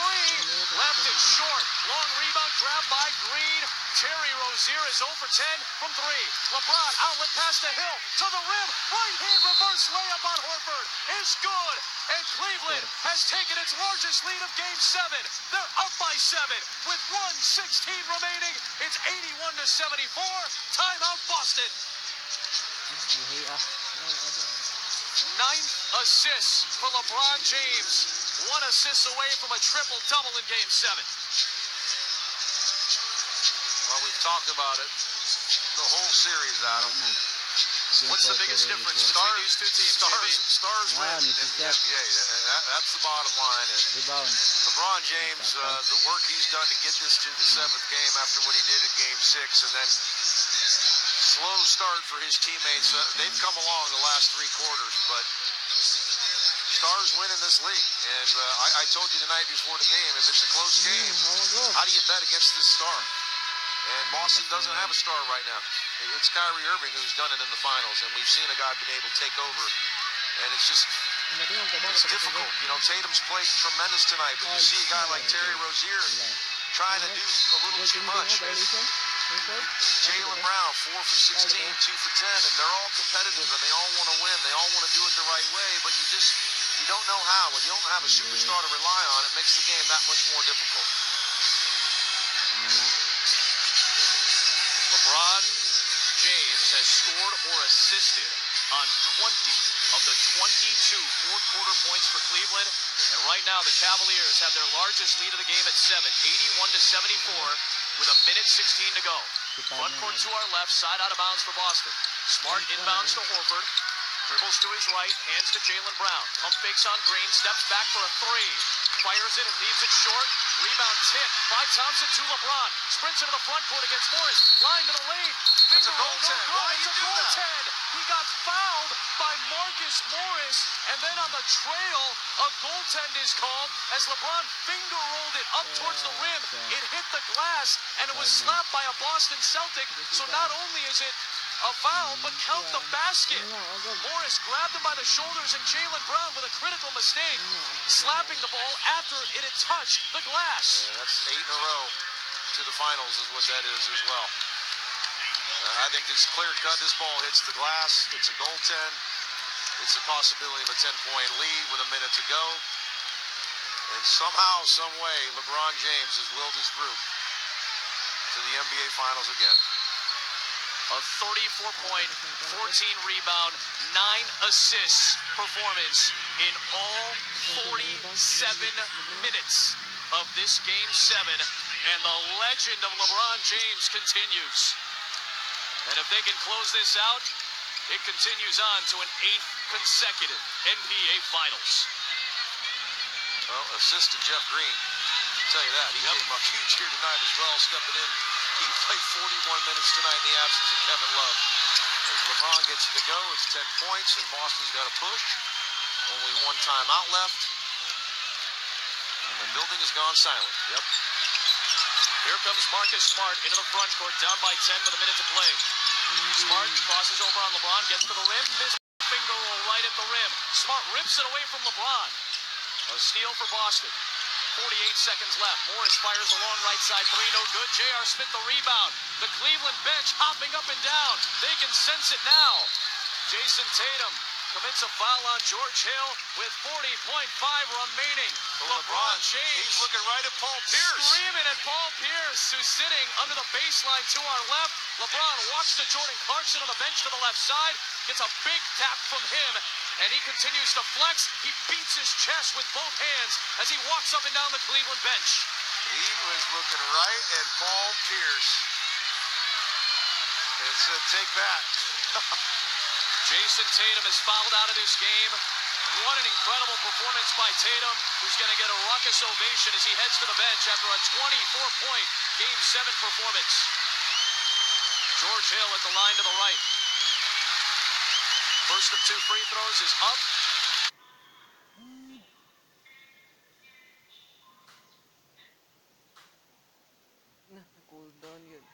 left it short, long rebound grab by Green. Terry Rozier is 0 for 10 from 3. LeBron outlet pass to Hill, to the rim, right hand reverse layup on Horford is good. And Cleveland has taken its largest lead of Game 7. They're up by 7 with 1:16 remaining. It's 81-74. Timeout Boston. 9th assist for LeBron James. 1 assist away from a triple-double in Game 7. Well, we've talked about it the whole series, Adam. What's the biggest difference between these two teams? Stars win in the NBA. That's the bottom line. And LeBron James, the work he's done to get this to the 7th game after what he did in Game 6, and then slow start for his teammates. They've come along the last 3 quarters, but stars win in this league. And I told you the night before the game, if it's a close game, how do you bet against this star? And Boston doesn't have a star right now. It's Kyrie Irving who's done it in the finals, and we've seen a guy been able to take over, and it's difficult. You know, Tatum's played tremendous tonight, but you see a guy like Terry Rozier trying to do a little too much. Jaylen Brown, 4 for 16, 2 for 10, and they're all competitive, and they all want to win. They all want to do it the right way, but you don't know how. When you don't have a superstar to rely on, it makes the game that much more difficult. LeBron James has scored or assisted on 20 of the 22 fourth-quarter points for Cleveland. And right now, the Cavaliers have their largest lead of the game at 7, 81-74, with 1:16 to go. Front court to our left, side out of bounds for Boston. Smart inbounds to Horford. Dribbles to his right, hands to Jaylen Brown. Pump fakes on Green, steps back for a 3. Fires it and leaves it short. Rebound tip by Thompson to LeBron. Sprints into the front court against Morris. Line to the lane. That's a goaltend. Why It's you a do that? goaltend. He got fouled by Marcus Morris. And then on the trail, a goaltend is called as LeBron finger rolled it up towards the rim. It hit the glass and it was slapped by a Boston Celtic. So not only is it a foul, but count the basket. Morris grabbed him by the shoulders and Jaylen Brown with a critical mistake, slapping the ball after it had touched the glass. Yeah, that's 8 in a row to the finals is what that is as well. I think it's clear cut. This ball hits the glass. It's a goaltend. It's a possibility of a 10-point lead with a minute to go. And somehow, some way, LeBron James has willed his group to the NBA Finals again. A 34-point, 14-rebound, 9 assists performance in all 47 minutes of this Game 7. And the legend of LeBron James continues. And if they can close this out, it continues on to an 8th consecutive NBA Finals. Well, assist to Jeff Green. I'll tell you that. He came up huge here tonight as well, stepping in. He played 41 minutes tonight in the absence of Kevin Love. As LeBron gets it to go, it's 10 points, and Boston's got a push. Only one timeout left. And the building has gone silent. Yep. Here comes Marcus Smart into the front court, down by 10 with a minute to play. Smart crosses over on LeBron, gets to the rim, missed finger roll right at the rim. Smart rips it away from LeBron. A steal for Boston. 48 seconds left. Morris fires a long right side three, no good. J.R. Smith the rebound. The Cleveland bench hopping up and down. They can sense it now. Jason Tatum commits a foul on George Hill with 40.5 remaining. LeBron James, he's looking right at Paul Pierce. Screaming at Paul Pierce, who's sitting under the baseline to our left. LeBron walks to Jordan Clarkson on the bench to the left side. Gets a big tap from him, and he continues to flex. He beats his chest with both hands as he walks up and down the Cleveland bench. He was looking right at Paul Pierce and said, take that. Jason Tatum is fouled out of this game. What an incredible performance by Tatum, who's going to get a raucous ovation as he heads to the bench after a 24-point Game 7 performance. George Hill at the line to the right. First of 2 free throws is up. Nah, cool down yun.